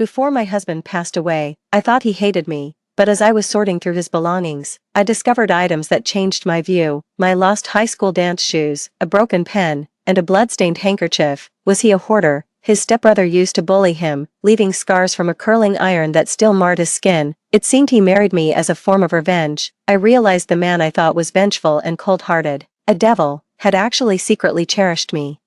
Before my husband passed away, I thought he hated me, but as I was sorting through his belongings, I discovered items that changed my view: my lost high school dance shoes, a broken pen, and a blood-stained handkerchief. Was he a hoarder? His stepbrother used to bully him, leaving scars from a curling iron that still marred his skin. It seemed he married me as a form of revenge. I realized the man I thought was vengeful and cold-hearted, a devil, had actually secretly cherished me.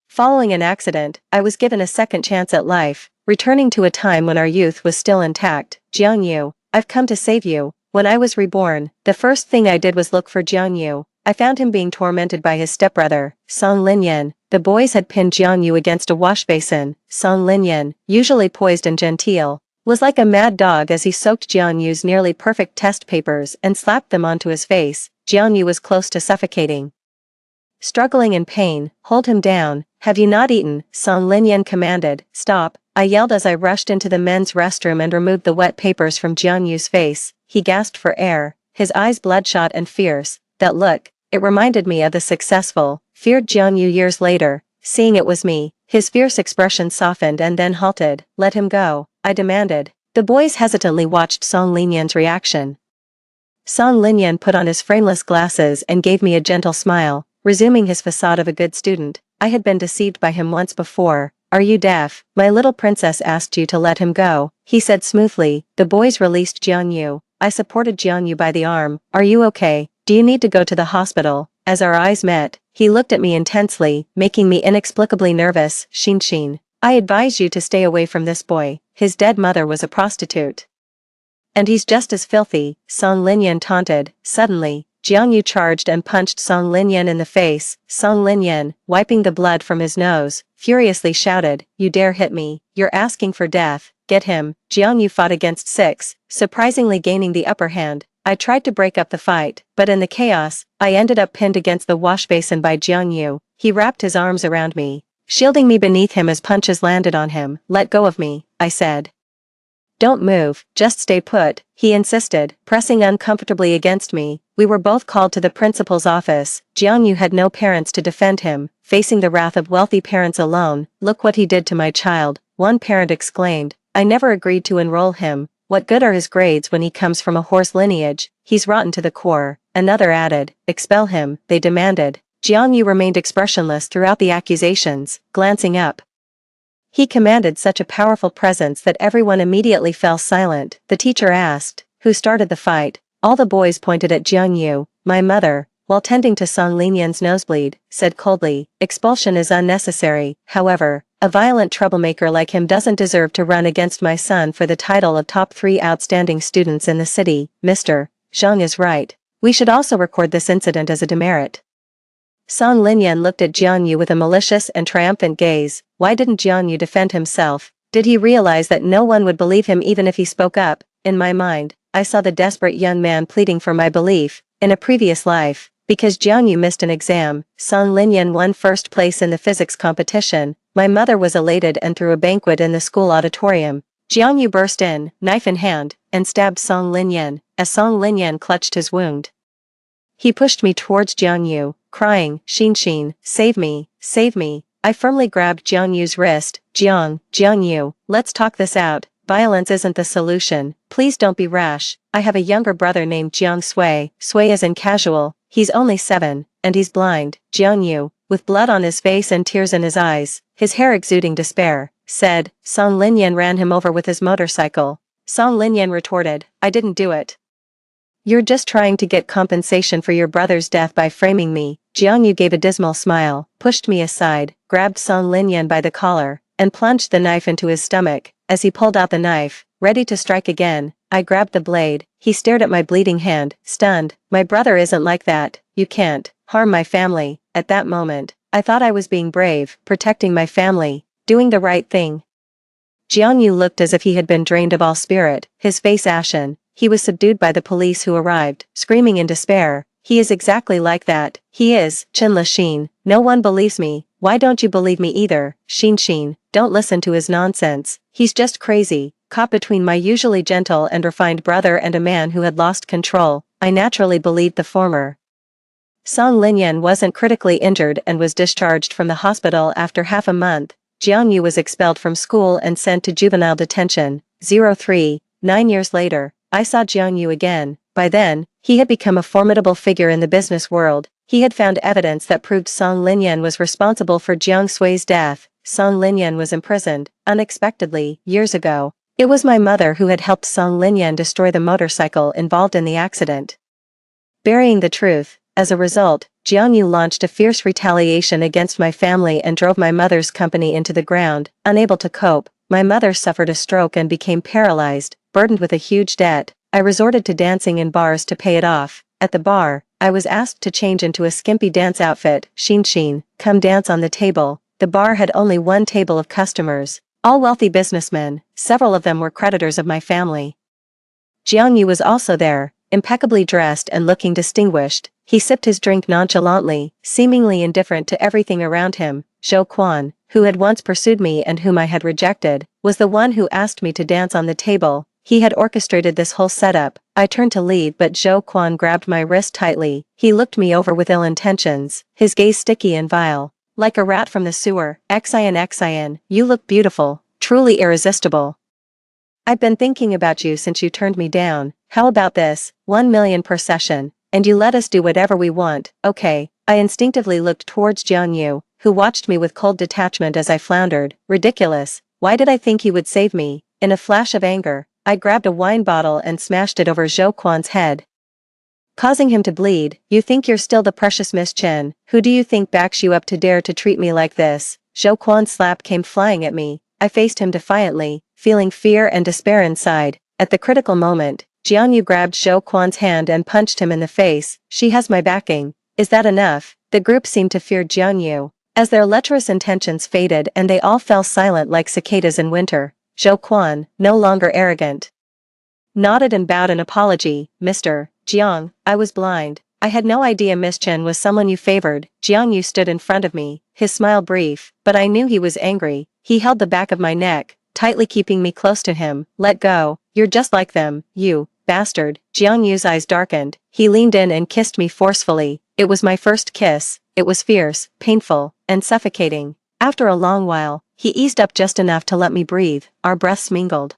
Following an accident, I was given a second chance at life, returning to a time when our youth was still intact. Jiangyu, I've come to save you. When I was reborn, the first thing I did was look for Jiangyu. I found him being tormented by his stepbrother, Song Linyan. The boys had pinned Jiangyu against a wash basin. Song Linyan, usually poised and genteel, was like a mad dog as he soaked Jiangyu's nearly perfect test papers and slapped them onto his face. Jiangyu was close to suffocating. Struggling in pain, hold him down. Have you not eaten? Song Linyan commanded. Stop, I yelled as I rushed into the men's restroom and removed the wet papers from Jiangyu's face. He gasped for air, his eyes bloodshot and fierce. That look, it reminded me of the successful, feared Jiangyu years later. Seeing it was me, his fierce expression softened and then halted. Let him go, I demanded. The boys hesitantly watched Song Linyan's reaction. Song Linyan put on his frameless glasses and gave me a gentle smile, resuming his facade of a good student. I had been deceived by him once before. Are you deaf? My little princess asked you to let him go, he said smoothly. The boys released Jiangyu. I supported Jiangyu by the arm. Are you okay? Do you need to go to the hospital? As our eyes met, he looked at me intensely, making me inexplicably nervous. Xin, I advise you to stay away from this boy. His dead mother was a prostitute. And he's just as filthy, Song Linyan taunted. Suddenly, Jiangyu charged and punched Song Linyan in the face. Song Linyan, wiping the blood from his nose, furiously shouted, You dare hit me? You're asking for death. Get him. Jiangyu fought against 6, surprisingly gaining the upper hand. I tried to break up the fight, but in the chaos, I ended up pinned against the wash basin by Jiangyu. He wrapped his arms around me, shielding me beneath him as punches landed on him. Let go of me, I said. Don't move, just stay put, he insisted, pressing uncomfortably against me. We were both called to the principal's office. Jiangyu had no parents to defend him, facing the wrath of wealthy parents alone. Look what he did to my child, one parent exclaimed. I never agreed to enroll him. What good are his grades when he comes from a horse lineage? He's rotten to the core, another added. Expel him, they demanded. Jiangyu remained expressionless throughout the accusations, glancing up. He commanded such a powerful presence that everyone immediately fell silent. The teacher asked, Who started the fight? All the boys pointed at Jiangyu. My mother, while tending to Song Linyan's nosebleed, said coldly, Expulsion is unnecessary. However, a violent troublemaker like him doesn't deserve to run against my son for the title of top 3 outstanding students in the city. Mr. Zhang is right. We should also record this incident as a demerit. Song Linyan looked at Jiangyu with a malicious and triumphant gaze. Why didn't Jiangyu defend himself? Did he realize that no one would believe him even if he spoke up? In my mind, I saw the desperate young man pleading for my belief. In a previous life, because Jiangyu missed an exam, Song Linyan won first place in the physics competition. My mother was elated and threw a banquet in the school auditorium. Jiangyu burst in, knife in hand, and stabbed Song Linyan, as Song Linyan clutched his wound. He pushed me towards Jiangyu, crying, Xin, save me, save me. I firmly grabbed Jiangyu's wrist. Jiangyu, let's talk this out. Violence isn't the solution. Please don't be rash. I have a younger brother named Jiang Sui. Sui is in casual. He's only 7, and he's blind. Jiangyu, with blood on his face and tears in his eyes, his hair exuding despair, said. Song Linyan ran him over with his motorcycle. Song Linyan retorted, I didn't do it. You're just trying to get compensation for your brother's death by framing me. Jiangyu gave a dismal smile, pushed me aside, grabbed Song Linyan by the collar, and plunged the knife into his stomach. As he pulled out the knife, ready to strike again, I grabbed the blade. He stared at my bleeding hand, stunned. My brother isn't like that. You can't harm my family. At that moment, I thought I was being brave, protecting my family, doing the right thing. Jiangyu looked as if he had been drained of all spirit, his face ashen. He was subdued by the police who arrived, screaming in despair. He is exactly like that. He is. Xin. No one believes me. Why don't you believe me either? Xin. Don't listen to his nonsense. He's just crazy, caught between my usually gentle and refined brother and a man who had lost control. I naturally believed the former. Song Linyan wasn't critically injured and was discharged from the hospital after half a month. Jiang Yu was expelled from school and sent to juvenile detention. 03. 9 years later, I saw Jiang Yu again. By then, he had become a formidable figure in the business world. He had found evidence that proved Song Linyan was responsible for Jiang Sui's death. Song Linyan was imprisoned, unexpectedly, years ago. It was my mother who had helped Song Linyan destroy the motorcycle involved in the accident. Burying the truth, as a result, Jiang Yu launched a fierce retaliation against my family and drove my mother's company into the ground. Unable to cope, my mother suffered a stroke and became paralyzed, burdened with a huge debt. I resorted to dancing in bars to pay it off. At the bar, I was asked to change into a skimpy dance outfit. Xin, come dance on the table. The bar had only one table of customers, all wealthy businessmen. Several of them were creditors of my family. Jiang Yu was also there, impeccably dressed and looking distinguished. He sipped his drink nonchalantly, seemingly indifferent to everything around him. Zhou Quan, who had once pursued me and whom I had rejected, was the one who asked me to dance on the table. He had orchestrated this whole setup. I turned to leave, but Zhou Quan grabbed my wrist tightly. He looked me over with ill intentions, his gaze sticky and vile. Like a rat from the sewer. Xin, you look beautiful, truly irresistible. I've been thinking about you since you turned me down. How about this, 1 million per session, and you let us do whatever we want, okay? I instinctively looked towards Jiang Yu, who watched me with cold detachment as I floundered. Ridiculous, why did I think he would save me? In a flash of anger, I grabbed a wine bottle and smashed it over Zhou Quan's head, causing him to bleed. You think you're still the precious Miss Chen? Who do you think backs you up to dare to treat me like this? Zhou Quan's slap came flying at me. I faced him defiantly, feeling fear and despair inside. At the critical moment, Jiang Yu grabbed Zhou Quan's hand and punched him in the face. She has my backing. Is that enough? The group seemed to fear Jiang Yu. As their lecherous intentions faded and they all fell silent like cicadas in winter, Zhou Quan, no longer arrogant, nodded and bowed in apology. Mr. Jiang, I was blind. I had no idea Miss Chen was someone you favored. Jiang Yu stood in front of me, his smile brief, but I knew he was angry. He held the back of my neck, tightly keeping me close to him. Let go, you're just like them, you bastard. Jiang Yu's eyes darkened. He leaned in and kissed me forcefully. It was my first kiss. It was fierce, painful, and suffocating. After a long while, he eased up just enough to let me breathe. Our breaths mingled,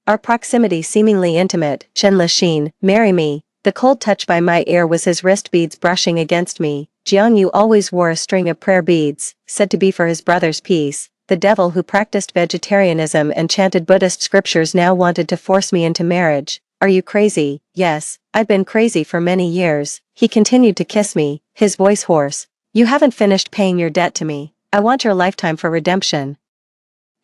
our proximity seemingly intimate. Chen Lixin, marry me. The cold touch by my ear was his wrist beads brushing against me. Jiang Yu always wore a string of prayer beads, said to be for his brother's peace. The devil who practiced vegetarianism and chanted Buddhist scriptures now wanted to force me into marriage. Are you crazy? Yes, I've been crazy for many years. He continued to kiss me, his voice hoarse. You haven't finished paying your debt to me. I want your lifetime for redemption.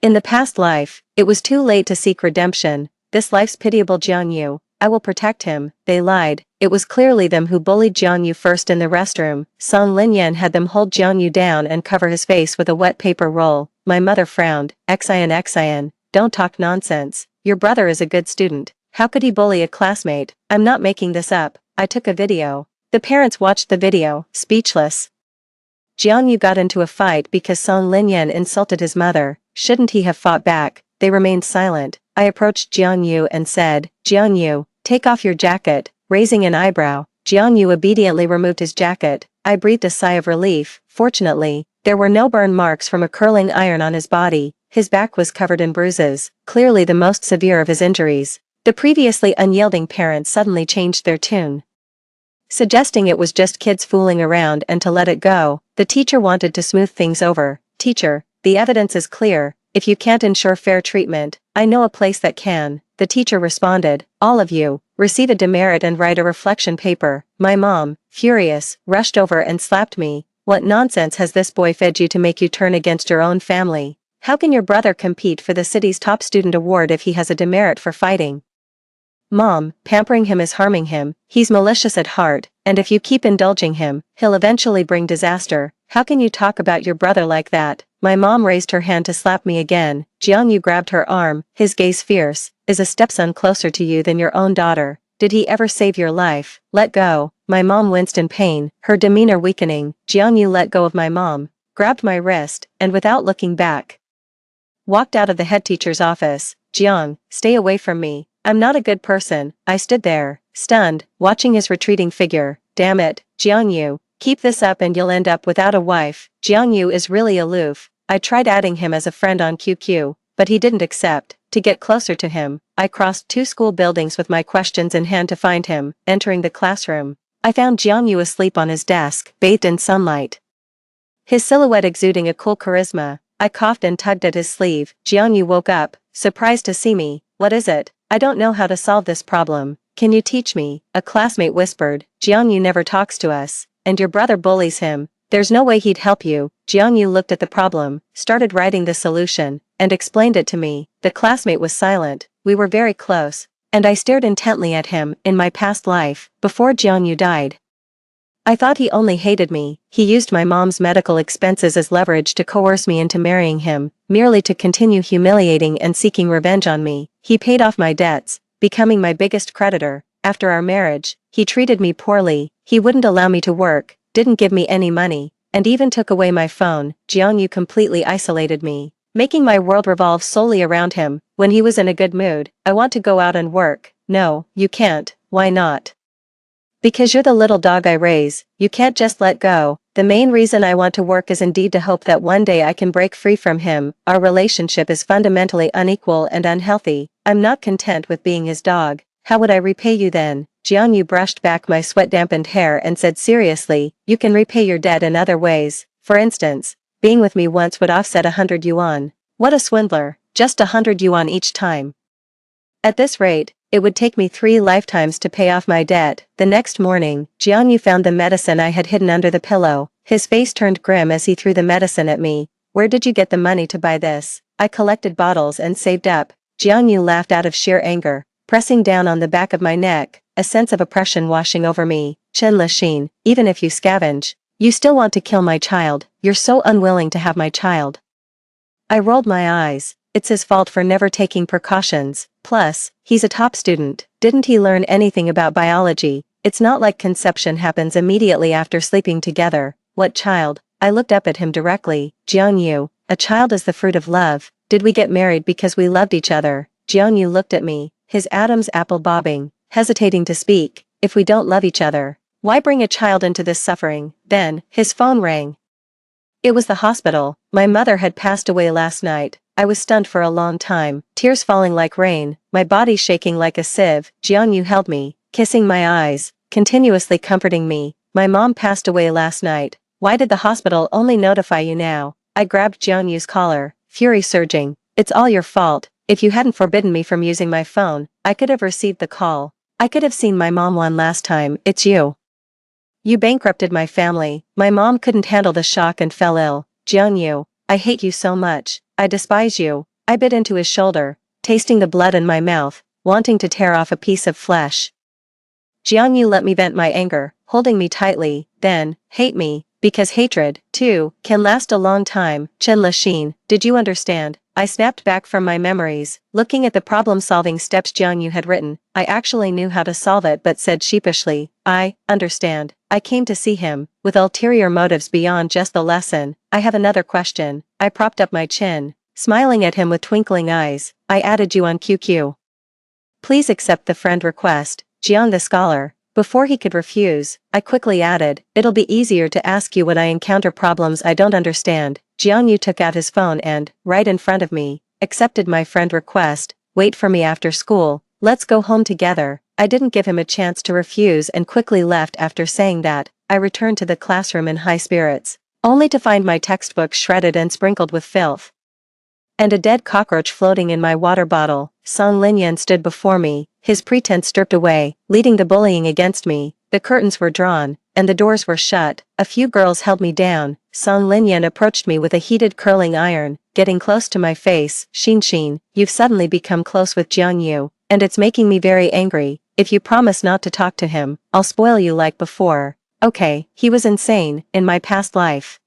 In the past life, it was too late to seek redemption. This life's pitiable Jiang Yu. I will protect him. They lied. It was clearly them who bullied Jiang Yu first in the restroom. Song Linyan had them hold Jiang Yu down and cover his face with a wet paper roll. My mother frowned. Xin, don't talk nonsense. Your brother is a good student. How could he bully a classmate? I'm not making this up. I took a video. The parents watched the video, speechless. Jiang Yu got into a fight because Song Linyan insulted his mother. Shouldn't he have fought back? They remained silent. I approached Jiang Yu and said, Jiang Yu, take off your jacket. Raising an eyebrow, Jiang Yu obediently removed his jacket. I breathed a sigh of relief. Fortunately, there were no burn marks from a curling iron on his body. His back was covered in bruises, clearly the most severe of his injuries. The previously unyielding parents suddenly changed their tune, suggesting it was just kids fooling around and to let it go. The teacher wanted to smooth things over. Teacher, the evidence is clear. If you can't ensure fair treatment, I know a place that can. The teacher responded, all of you, receive a demerit and write a reflection paper. My mom, furious, rushed over and slapped me. What nonsense has this boy fed you to make you turn against your own family? How can your brother compete for the city's top student award if he has a demerit for fighting? Mom, pampering him is harming him. He's malicious at heart, and if you keep indulging him, he'll eventually bring disaster. How can you talk about your brother like that? My mom raised her hand to slap me again. Jiang Yu grabbed her arm, his gaze fierce. Is a stepson closer to you than your own daughter? Did he ever save your life? Let go. My mom winced in pain, her demeanor weakening. Jiang Yu let go of my mom, grabbed my wrist, and without looking back, walked out of the head teacher's office. Jiang, stay away from me. I'm not a good person. I stood there, stunned, watching his retreating figure. Damn it, Jiang Yu, keep this up and you'll end up without a wife. Jiang Yu is really aloof. I tried adding him as a friend on QQ, but he didn't accept. To get closer to him, I crossed 2 school buildings with my questions in hand to find him. Entering the classroom, I found Jiangyu asleep on his desk, bathed in sunlight. His silhouette exuding a cool charisma. I coughed and tugged at his sleeve. Jiangyu woke up, surprised to see me. "What is it? I don't know how to solve this problem. Can you teach me?" A classmate whispered. "Jiangyu never talks to us, and your brother bullies him. There's no way he'd help you." Jiangyu looked at the problem, started writing the solution, and explained it to me. The classmate was silent. We were very close, and I stared intently at him. In my past life, before Jiangyu died, I thought he only hated me. He used my mom's medical expenses as leverage to coerce me into marrying him, merely to continue humiliating and seeking revenge on me. He paid off my debts, becoming my biggest creditor. After our marriage, he treated me poorly. He wouldn't allow me to work, didn't give me any money, and even took away my phone. Jiangyu completely isolated me, making my world revolve solely around him. When he was in a good mood, "I want to go out and work." "No, you can't." "Why not?" "Because you're the little dog I raise, you can't just let go." The main reason I want to work is indeed to hope that one day I can break free from him. Our relationship is fundamentally unequal and unhealthy. I'm not content with being his dog. How would I repay you then? Jiangyu brushed back my sweat-dampened hair and said seriously, "You can repay your debt in other ways. For instance, being with me once would offset 100 yuan. What a swindler, just 100 yuan each time. At this rate, it would take me 3 lifetimes to pay off my debt." The next morning, Jiangyu found the medicine I had hidden under the pillow. His face turned grim as he threw the medicine at me. "Where did you get the money to buy this?" "I collected bottles and saved up." Jiangyu laughed out of sheer anger, pressing down on the back of my neck, a sense of oppression washing over me. "Chen Lexin, even if you scavenge, you still want to kill my child. You're so unwilling to have my child." I rolled my eyes. It's his fault for never taking precautions. Plus, he's a top student. Didn't he learn anything about biology? It's not like conception happens immediately after sleeping together. "What child?" I looked up at him directly. "Jiangyu, a child is the fruit of love. Did we get married because we loved each other?" Jiangyu looked at me, his Adam's apple bobbing, hesitating to speak. "If we don't love each other, why bring a child into this suffering?" Then, his phone rang. It was the hospital. My mother had passed away last night. I was stunned for a long time, tears falling like rain, my body shaking like a sieve. Jiangyu held me, kissing my eyes, continuously comforting me. "My mom passed away last night. Why did the hospital only notify you now?" I grabbed Jiangyu's collar, fury surging. "It's all your fault. If you hadn't forbidden me from using my phone, I could have received the call. I could have seen my mom one last time. It's you. You bankrupted my family." My mom couldn't handle the shock and fell ill. "Jiangyu, I hate you so much. I despise you." I bit into his shoulder, tasting the blood in my mouth, wanting to tear off a piece of flesh. Jiangyu let me vent my anger, holding me tightly. Then, "Hate me, because hatred, too, can last a long time." "Chen Lexin, did you understand?" I snapped back from my memories, looking at the problem-solving steps Jiangyu had written. I actually knew how to solve it but said sheepishly, "I understand. I came to see him, with ulterior motives beyond just the lesson." "I have another question." I propped up my chin, smiling at him with twinkling eyes. "I added you on QQ. Please accept the friend request." Jiang the scholar. Before he could refuse, I quickly added, "It'll be easier to ask you when I encounter problems I don't understand." Jiangyu took out his phone and, right in front of me, accepted my friend request. "Wait for me after school. Let's go home together." I didn't give him a chance to refuse and quickly left. After saying that, I returned to the classroom in high spirits, only to find my textbook shredded and sprinkled with filth, and a dead cockroach floating in my water bottle. Song Linyan stood before me, his pretense stripped away, leading the bullying against me. The curtains were drawn, and the doors were shut. A few girls held me down. Song Linyan approached me with a heated curling iron, getting close to my face. Xin, you've suddenly become close with Jiangyu, and it's making me very angry. If you promise not to talk to him, I'll spoil you like before." Okay, he was insane. In my past life,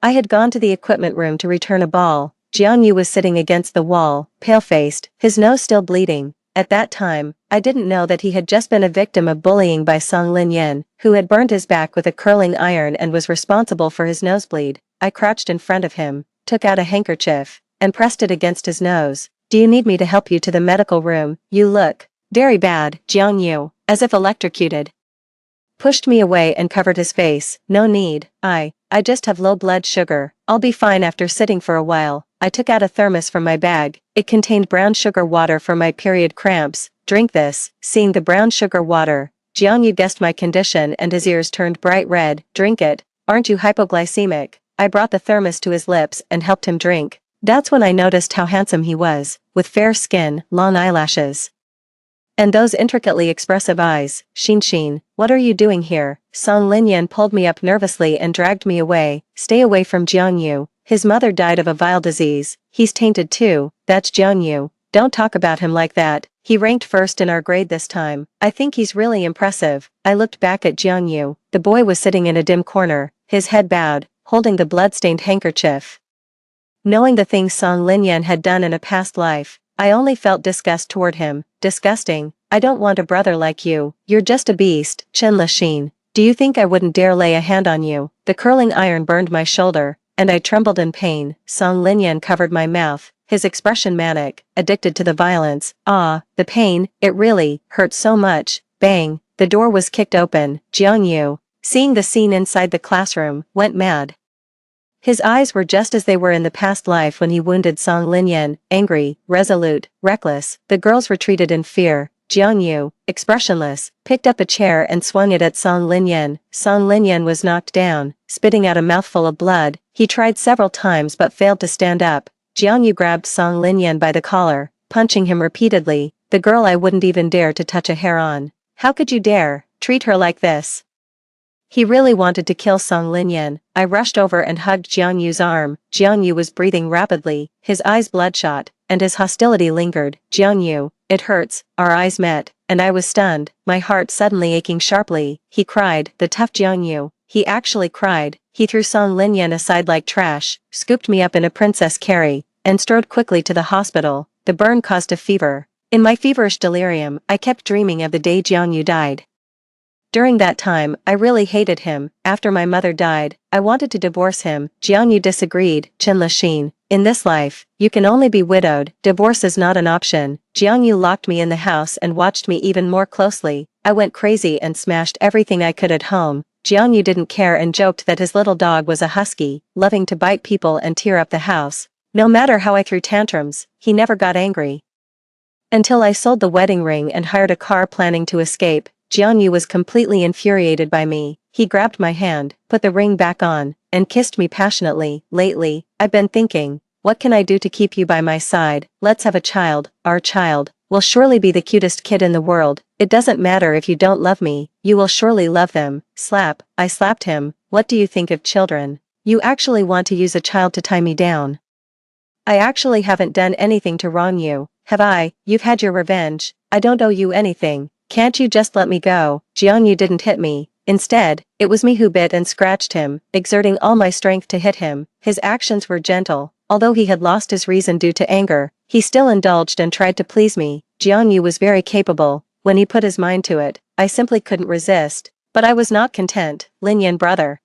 I had gone to the equipment room to return a ball. Jiangyu was sitting against the wall, pale-faced, his nose still bleeding. At that time, I didn't know that he had just been a victim of bullying by Song Linyan, who had burned his back with a curling iron and was responsible for his nosebleed. I crouched in front of him, took out a handkerchief, and pressed it against his nose. "Do you need me to help you to the medical room? You look very bad." Jiangyu, as if electrocuted, pushed me away and covered his face. "No need. I I just have low blood sugar. I'll be fine after sitting for a while. I took out a thermos from my bag. It contained brown sugar water for my period cramps. Drink this. Seeing the brown sugar water, Jiangyu guessed my condition and his ears turned bright red. Drink it. Aren't you hypoglycemic? I brought the thermos to his lips and helped him drink. That's when I noticed how handsome he was, with fair skin, long eyelashes, and those intricately expressive eyes. Xin, what are you doing here? Song Linyan pulled me up nervously and dragged me away. Stay away from Jiangyu. His mother died of a vile disease. He's tainted too. That's Jiangyu. Don't talk about him like that. He ranked first in our grade this time. I think he's really impressive. I looked back at Jiangyu. The boy was sitting in a dim corner, his head bowed, holding the blood-stained handkerchief. Knowing the things Song Linyan had done in a past life, I only felt disgust toward him. Disgusting. I don't want a brother like you. You're just a beast. Chen Lexin. Do you think I wouldn't dare lay a hand on you? The curling iron burned my shoulder, and I trembled in pain. Song Linyan covered my mouth, his expression manic, addicted to the violence. Ah, the pain, it really hurt so much. Bang, the door was kicked open. Jiangyu, seeing the scene inside the classroom, went mad. His eyes were just as they were in the past life when he wounded Song Linyan, angry, resolute, reckless. The girls retreated in fear. Jiangyu, expressionless, picked up a chair and swung it at Song Linyan. Song Linyan was knocked down, spitting out a mouthful of blood. He tried several times but failed to stand up. Jiangyu grabbed Song Linyan by the collar, punching him repeatedly. The girl I wouldn't even dare to touch a hair on. How could you dare treat her like this? He really wanted to kill Song Linyan. I rushed over and hugged Jiangyu's arm. Jiangyu was breathing rapidly, his eyes bloodshot, and his hostility lingered. Jiangyu, it hurts. Our eyes met, and I was stunned, my heart suddenly aching sharply. He cried, the tough Jiangyu. He actually cried. He threw Song Linyan aside like trash, scooped me up in a princess carry, and strode quickly to the hospital. The burn caused a fever. In my feverish delirium, I kept dreaming of the day Jiangyu died. During that time, I really hated him. After my mother died, I wanted to divorce him. Jiangyu disagreed. Chen Lexin, in this life, you can only be widowed. Divorce is not an option. Jiangyu locked me in the house and watched me even more closely. I went crazy and smashed everything I could at home. Jiangyu didn't care and joked that his little dog was a husky, loving to bite people and tear up the house. No matter how I threw tantrums, he never got angry. Until I sold the wedding ring and hired a car planning to escape. Jiangyu was completely infuriated by me. He grabbed my hand, put the ring back on, and kissed me passionately. Lately, I've been thinking, what can I do to keep you by my side? Let's have a child. Our child will surely be the cutest kid in the world. It doesn't matter if you don't love me, you will surely love them. Slap. I slapped him. What do you think of children? You actually want to use a child to tie me down? I actually haven't done anything to wrong you, have I? You've had your revenge. I don't owe you anything. Can't you just let me go? Jiangyu didn't hit me. Instead, it was me who bit and scratched him, exerting all my strength to hit him. His actions were gentle. Although he had lost his reason due to anger, he still indulged and tried to please me. Jiangyu was very capable. When he put his mind to it, I simply couldn't resist. But I was not content. Linyan brother.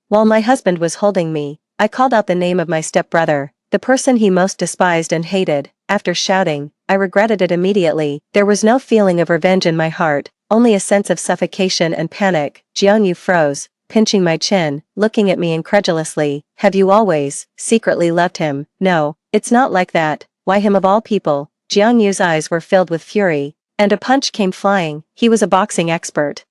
While my husband was holding me, I called out the name of my stepbrother, the person he most despised and hated. After shouting, I regretted it immediately. There was no feeling of revenge in my heart, only a sense of suffocation and panic. Jiangyu froze, pinching my chin, looking at me incredulously. Have you always secretly loved him? No, it's not like that. Why him of all people? Jiangyu's eyes were filled with fury, and a punch came flying. He was a boxing expert.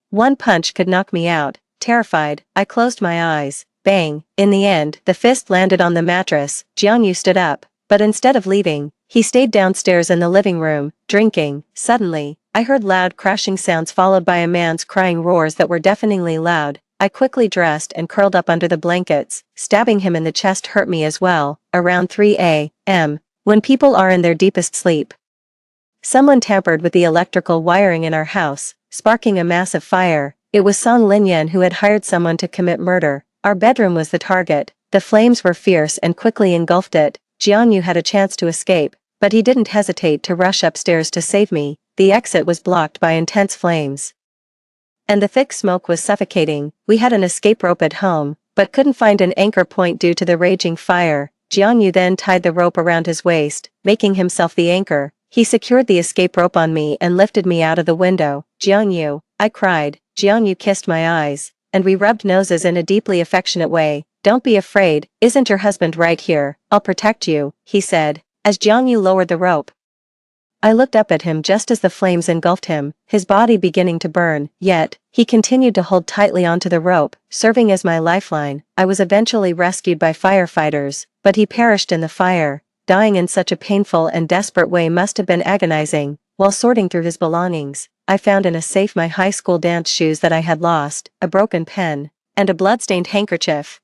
One punch could knock me out. Terrified, I closed my eyes. Bang! In the end, the fist landed on the mattress. Jiangyu stood up, but instead of leaving, he stayed downstairs in the living room, drinking. Suddenly, I heard loud crashing sounds followed by a man's crying roars that were deafeningly loud. I quickly dressed and curled up under the blankets. Stabbing him in the chest hurt me as well. Around 3 a.m., when people are in their deepest sleep, someone tampered with the electrical wiring in our house, sparking a massive fire. It was Song Linyan who had hired someone to commit murder. Our bedroom was the target. The flames were fierce and quickly engulfed it. Jiangyu had a chance to escape, but he didn't hesitate to rush upstairs to save me. The exit was blocked by intense flames, and the thick smoke was suffocating. We had an escape rope at home, but couldn't find an anchor point due to the raging fire. Jiangyu then tied the rope around his waist, making himself the anchor. He secured the escape rope on me and lifted me out of the window. Jiangyu, I cried. Jiangyu kissed my eyes. and we rubbed noses in a deeply affectionate way. "Don't be afraid, isn't your husband right here? I'll protect you," he said, as Jiangyu lowered the rope. I looked up at him just as the flames engulfed him, his body beginning to burn, yet, he continued to hold tightly onto the rope, serving as my lifeline. I was eventually rescued by firefighters, but he perished in the fire. Dying in such a painful and desperate way must have been agonizing. While sorting through his belongings, I found in a safe my high school dance shoes that I had lost, a broken pen, and a blood-stained handkerchief.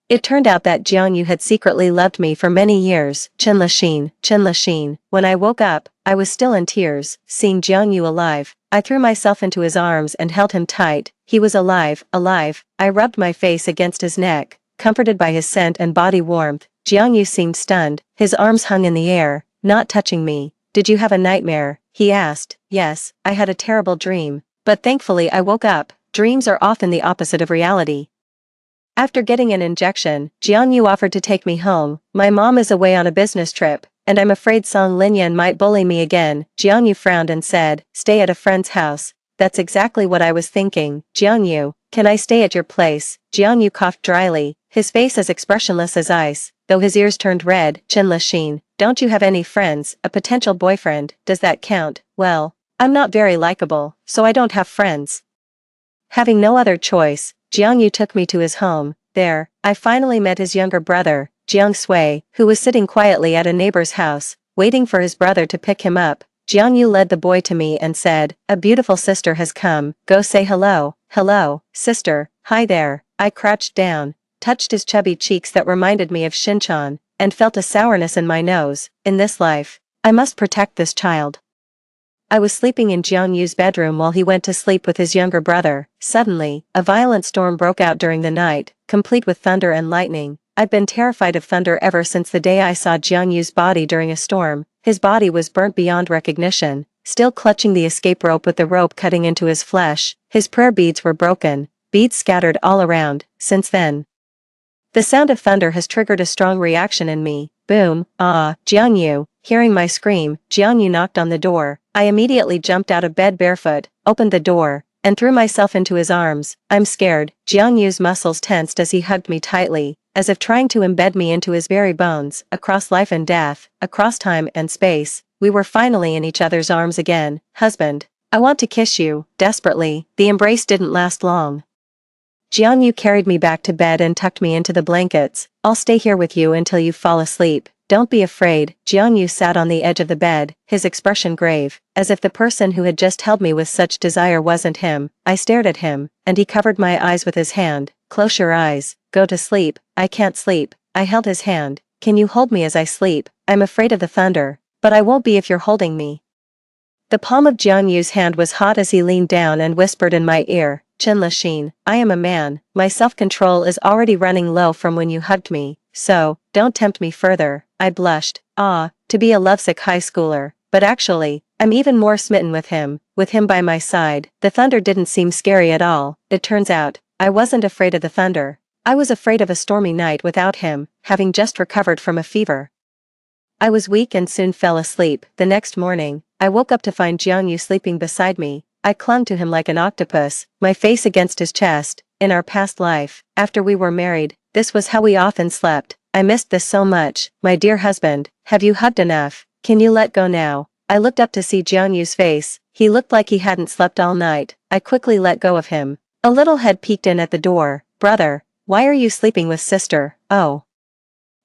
It turned out that Jiangyu had secretly loved me for many years. Chen Lexin. When I woke up, I was still in tears. Seeing Jiangyu alive, I threw myself into his arms and held him tight. He was alive. I rubbed my face against his neck, comforted by his scent and body warmth. Jiangyu seemed stunned, his arms hung in the air, not touching me. "Did you have a nightmare?" he asked. "Yes, I had a terrible dream. But thankfully I woke up." Dreams are often the opposite of reality. After getting an injection, Jiangyu offered to take me home. "My mom is away on a business trip, and I'm afraid Song Linyan might bully me again." Jiangyu frowned and said, "Stay at a friend's house." That's exactly what I was thinking. "Jiangyu, can I stay at your place?" Jiangyu coughed dryly, his face as expressionless as ice, though his ears turned red. "Chen Lexin, don't you have any friends, a potential boyfriend? Does that count?" "Well, I'm not very likable, so I don't have friends." Having no other choice, Jiangyu took me to his home. There, I finally met his younger brother, Jiang Sui, who was sitting quietly at a neighbor's house, waiting for his brother to pick him up. Jiangyu led the boy to me and said, "A beautiful sister has come, go say hello." "Hello, sister." "Hi there." I crouched down, touched his chubby cheeks that reminded me of Shinchan, and felt a sourness in my nose. In this life, I must protect this child. I was sleeping in Jiangyu's bedroom while he went to sleep with his younger brother. Suddenly, a violent storm broke out during the night, complete with thunder and lightning. I've been terrified of thunder ever since the day I saw Jiangyu's body during a storm. His body was burnt beyond recognition, still clutching the escape rope with the rope cutting into his flesh. His prayer beads were broken, beads scattered all around. Since then, the sound of thunder has triggered a strong reaction in me. Boom, Jiangyu. Hearing my scream, Jiangyu knocked on the door. I immediately jumped out of bed barefoot, opened the door, and threw myself into his arms. "I'm scared." Jiangyu's muscles tensed as he hugged me tightly, as if trying to embed me into his very bones. Across life and death, across time and space, we were finally in each other's arms again. "Husband, I want to kiss you," desperately. The embrace didn't last long. Jiangyu carried me back to bed and tucked me into the blankets. "I'll stay here with you until you fall asleep. Don't be afraid." Jiangyu sat on the edge of the bed, his expression grave, as if the person who had just held me with such desire wasn't him. I stared at him, and he covered my eyes with his hand. "Close your eyes, go to sleep." "I can't sleep." I held his hand. "Can you hold me as I sleep? I'm afraid of the thunder." "But I won't be if you're holding me." The palm of Jiangyu's hand was hot as he leaned down and whispered in my ear, "Chen Lexin, I am a man. My self-control is already running low from when you hugged me, so, don't tempt me further." I blushed. To be a lovesick high schooler, but actually, I'm even more smitten with him by my side. The thunder didn't seem scary at all. It turns out, I wasn't afraid of the thunder. I was afraid of a stormy night without him, having just recovered from a fever. I was weak and soon fell asleep. The next morning, I woke up to find Jiangyu sleeping beside me. I clung to him like an octopus, my face against his chest. In our past life, after we were married, this was how we often slept. I missed this so much. "My dear husband, have you hugged enough? Can you let go now?" I looked up to see Jiangyu's face. He looked like he hadn't slept all night. I quickly let go of him. A little head peeked in at the door. "Brother, why are you sleeping with sister?" "Oh,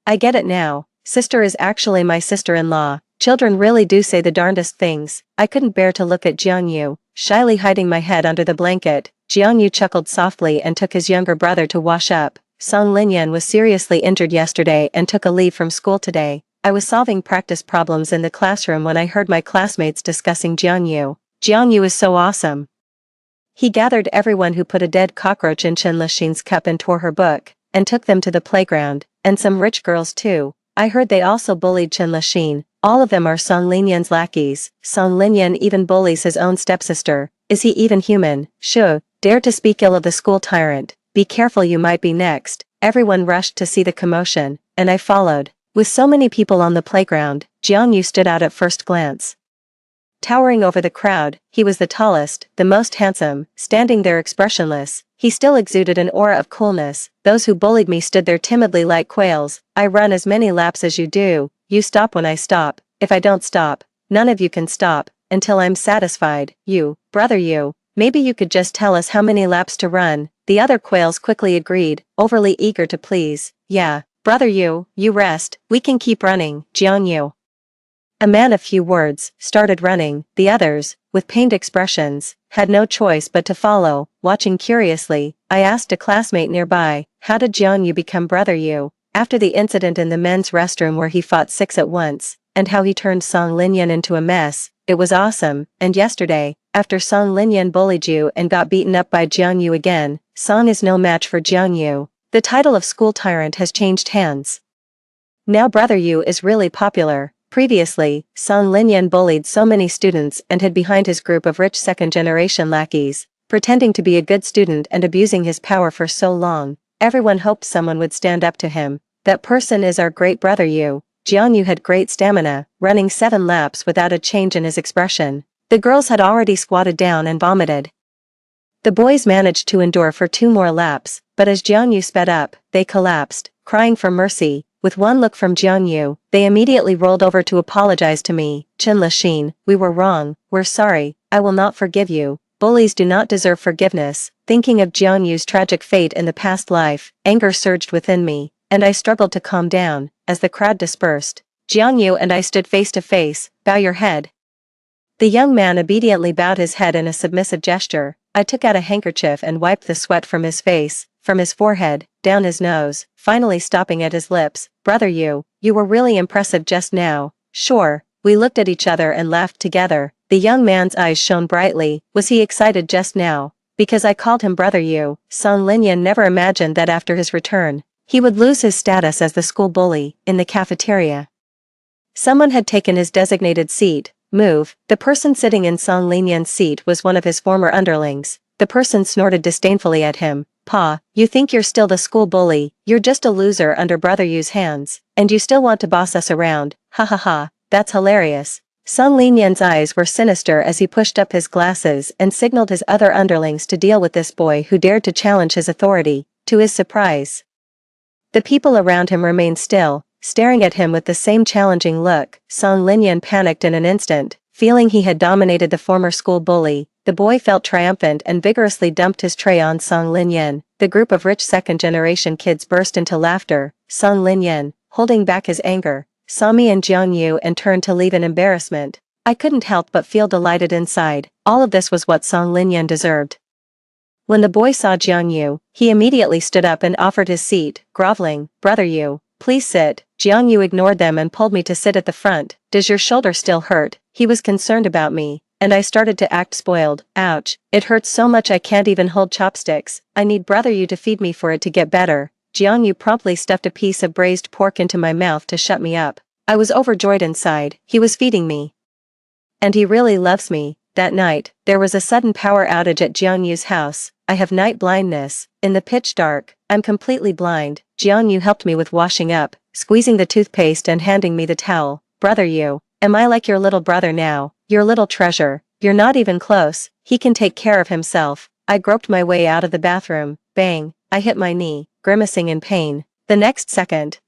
I get it now. Sister is actually my sister-in-law." Children really do say the darndest things. I couldn't bear to look at Jiangyu, shyly hiding my head under the blanket. Jiangyu chuckled softly and took his younger brother to wash up. Song Linyan was seriously injured yesterday and took a leave from school today. I was solving practice problems in the classroom when I heard my classmates discussing Jiangyu. "Jiangyu is so awesome. He gathered everyone who put a dead cockroach in Chen Lexin's cup and tore her book, and took them to the playground, and some rich girls too. I heard they also bullied Chen Lexin. All of them are Song Linyan's lackeys. Song Linyan even bullies his own stepsister. Is he even human?" "Sure, dare to speak ill of the school tyrant. Be careful, you might be next." Everyone rushed to see the commotion, and I followed. With so many people on the playground, Jiangyu stood out at first glance. Towering over the crowd, he was the tallest, the most handsome. Standing there expressionless, He still exuded an aura of coolness. Those who bullied me stood there timidly like quails. I run as many laps as you do, you stop when I stop, if I don't stop, none of you can stop, until I'm satisfied. You, brother you, maybe you could just tell us how many laps to run. The other quails quickly agreed, overly eager to please. Yeah, brother you rest, we can keep running, Jiang Yu. A man of few words, started running. The others, with pained expressions, had no choice but to follow. Watching curiously, I asked a classmate nearby, how did Jiang Yu become brother Yu? After the incident in the men's restroom where he fought 6 at once, and how he turned Song Linyan into a mess, it was awesome. And yesterday, after Song Linyan bullied you and got beaten up by Jiang Yu again, Song is no match for Jiang Yu. The title of school tyrant has changed hands. Now brother Yu is really popular. Previously, Song Linyan bullied so many students and hid behind his group of rich second-generation lackeys, pretending to be a good student and abusing his power for so long. Everyone hoped someone would stand up to him. That person is our great brother Yu. Jiang Yu had great stamina, running 7 laps without a change in his expression. The girls had already squatted down and vomited. The boys managed to endure for 2 more laps, but as Jiang Yu sped up, they collapsed, crying for mercy. With one look from Jiang Yu, they immediately rolled over to apologize to me. Chen Lixin, we were wrong, we're sorry, I will not forgive you. Bullies do not deserve forgiveness. Thinking of Jiang Yu's tragic fate in the past life, anger surged within me, and I struggled to calm down. As the crowd dispersed, Jiang Yu and I stood face to face. Bow your head. The young man obediently bowed his head in a submissive gesture. I took out a handkerchief and wiped the sweat from his face, from his forehead, down his nose, finally stopping at his lips. Brother you were really impressive just now. Sure. We looked at each other and laughed together. The young man's eyes shone brightly. Was he excited just now? Because I called him brother Yu. Song Linyan never imagined that after his return, he would lose his status as the school bully. In the cafeteria, someone had taken his designated seat. Move. The person sitting in Song Linyan's seat was one of his former underlings. The person snorted disdainfully at him. Pa, you think you're still the school bully, you're just a loser under brother Yu's hands, and you still want to boss us around. Ha ha ha, that's hilarious. Song Linyan's eyes were sinister as he pushed up his glasses and signaled his other underlings to deal with this boy who dared to challenge his authority. To his surprise, the people around him remained still, staring at him with the same challenging look. Song Linyan panicked in an instant, feeling he had dominated the former school bully. The boy felt triumphant and vigorously dumped his tray on Song Linyan. The group of rich second-generation kids burst into laughter. Song Linyan, holding back his anger, saw me and Jiang Yu and turned to leave in embarrassment. I couldn't help but feel delighted inside. All of this was what Song Linyan deserved. When the boy saw Jiang Yu, he immediately stood up and offered his seat, groveling. Brother Yu, please sit. Jiang Yu ignored them and pulled me to sit at the front. Does your shoulder still hurt? He was concerned about me, and I started to act spoiled. Ouch, it hurts so much I can't even hold chopsticks. I need brother Yu to feed me for it to get better. Jiang Yu promptly stuffed a piece of braised pork into my mouth to shut me up. I was overjoyed inside. He was feeding me. And he really loves me. That night, there was a sudden power outage at Jiang Yu's house. I have night blindness. In the pitch dark, I'm completely blind. Jiang Yu helped me with washing up, squeezing the toothpaste and handing me the towel. Brother Yu, am I like your little brother now? Your little treasure. You're not even close. He can take care of himself. I groped my way out of the bathroom. Bang, I hit my knee, grimacing in pain. The next second,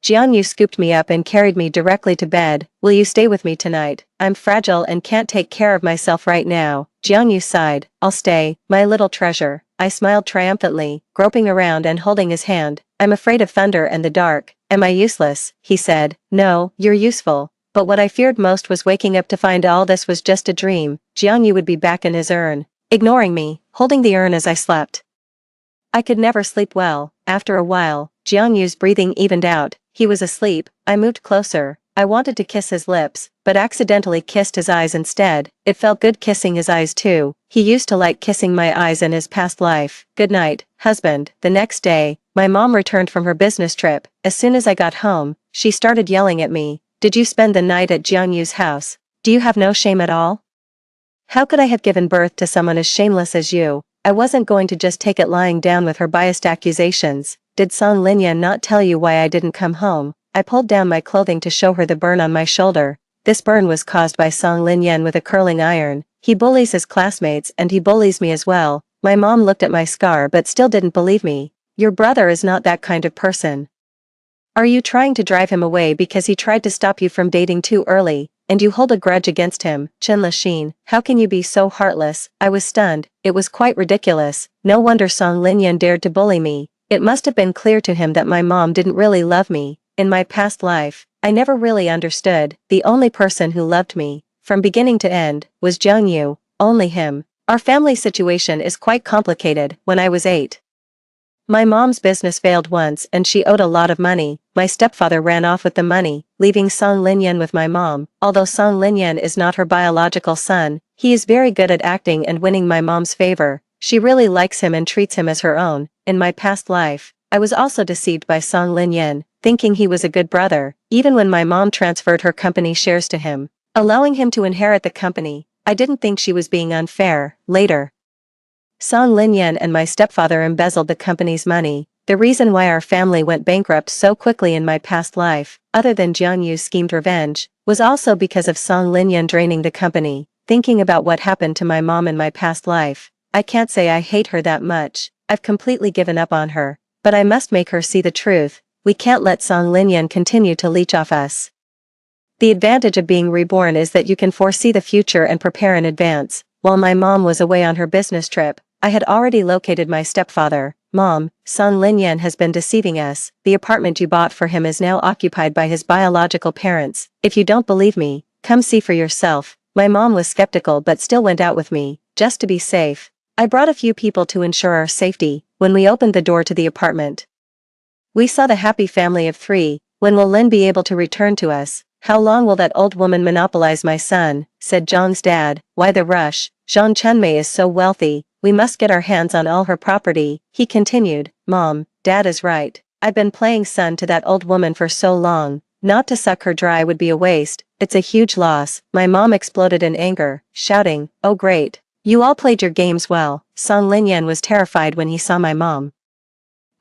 Jiang Yu scooped me up and carried me directly to bed. Will you stay with me tonight? I'm fragile and can't take care of myself right now. Jiang Yu sighed. I'll stay, my little treasure. I smiled triumphantly, groping around and holding his hand. I'm afraid of thunder and the dark. Am I useless? He said. No, you're useful. But what I feared most was waking up to find all this was just a dream. Jiang Yu would be back in his urn, ignoring me, holding the urn as I slept. I could never sleep well. After a while, Jiang Yu's breathing evened out. He was asleep. I moved closer. I wanted to kiss his lips, but accidentally kissed his eyes instead. It felt good kissing his eyes too. He used to like kissing my eyes in his past life. Good night, husband. The next day, my mom returned from her business trip. As soon as I got home, she started yelling at me. Did you spend the night at Jiang Yu's house? Do you have no shame at all? How could I have given birth to someone as shameless as you? I wasn't going to just take it lying down with her biased accusations. Did Song Linyan not tell you why I didn't come home? I pulled down my clothing to show her the burn on my shoulder. This burn was caused by Song Linyan with a curling iron. He bullies his classmates and he bullies me as well. My mom looked at my scar but still didn't believe me. Your brother is not that kind of person. Are you trying to drive him away because he tried to stop you from dating too early, and you hold a grudge against him? Chen Lixin, how can you be so heartless? I was stunned. It was quite ridiculous. No wonder Song Linyan dared to bully me. It must have been clear to him that my mom didn't really love me. In my past life, I never really understood. The only person who loved me, from beginning to end, was Jiang Yu. Only him. Our family situation is quite complicated. When I was 8, my mom's business failed once and she owed a lot of money. My stepfather ran off with the money, leaving Song Linyan with my mom. Although Song Linyan is not her biological son, he is very good at acting and winning my mom's favor. She really likes him and treats him as her own. In my past life, I was also deceived by Song Linyan, thinking he was a good brother, even when my mom transferred her company shares to him, allowing him to inherit the company. I didn't think she was being unfair. Later, Song Linyan and my stepfather embezzled the company's money. The reason why our family went bankrupt so quickly in my past life, other than Jiang Yu's schemed revenge, was also because of Song Linyan draining the company. Thinking about what happened to my mom in my past life, I can't say I hate her that much. I've completely given up on her. But I must make her see the truth. We can't let Song Linyan continue to leech off us. The advantage of being reborn is that you can foresee the future and prepare in advance. While my mom was away on her business trip, I had already located my stepfather. Mom, Song Linyan has been deceiving us. The apartment you bought for him is now occupied by his biological parents. If you don't believe me, come see for yourself. My mom was skeptical but still went out with me, just to be safe. I brought a few people to ensure our safety. When we opened the door to the apartment, we saw the happy family of 3. When will Lin be able to return to us? How long will that old woman monopolize my son? Said Zhang's dad. Why the rush? Zhang Chenmei is so wealthy, we must get our hands on all her property. He continued. Mom, Dad is right. I've been playing son to that old woman for so long. Not to suck her dry would be a waste. It's a huge loss. My mom exploded in anger, shouting, oh great. You all played your games well. Song Linyan was terrified when he saw my mom.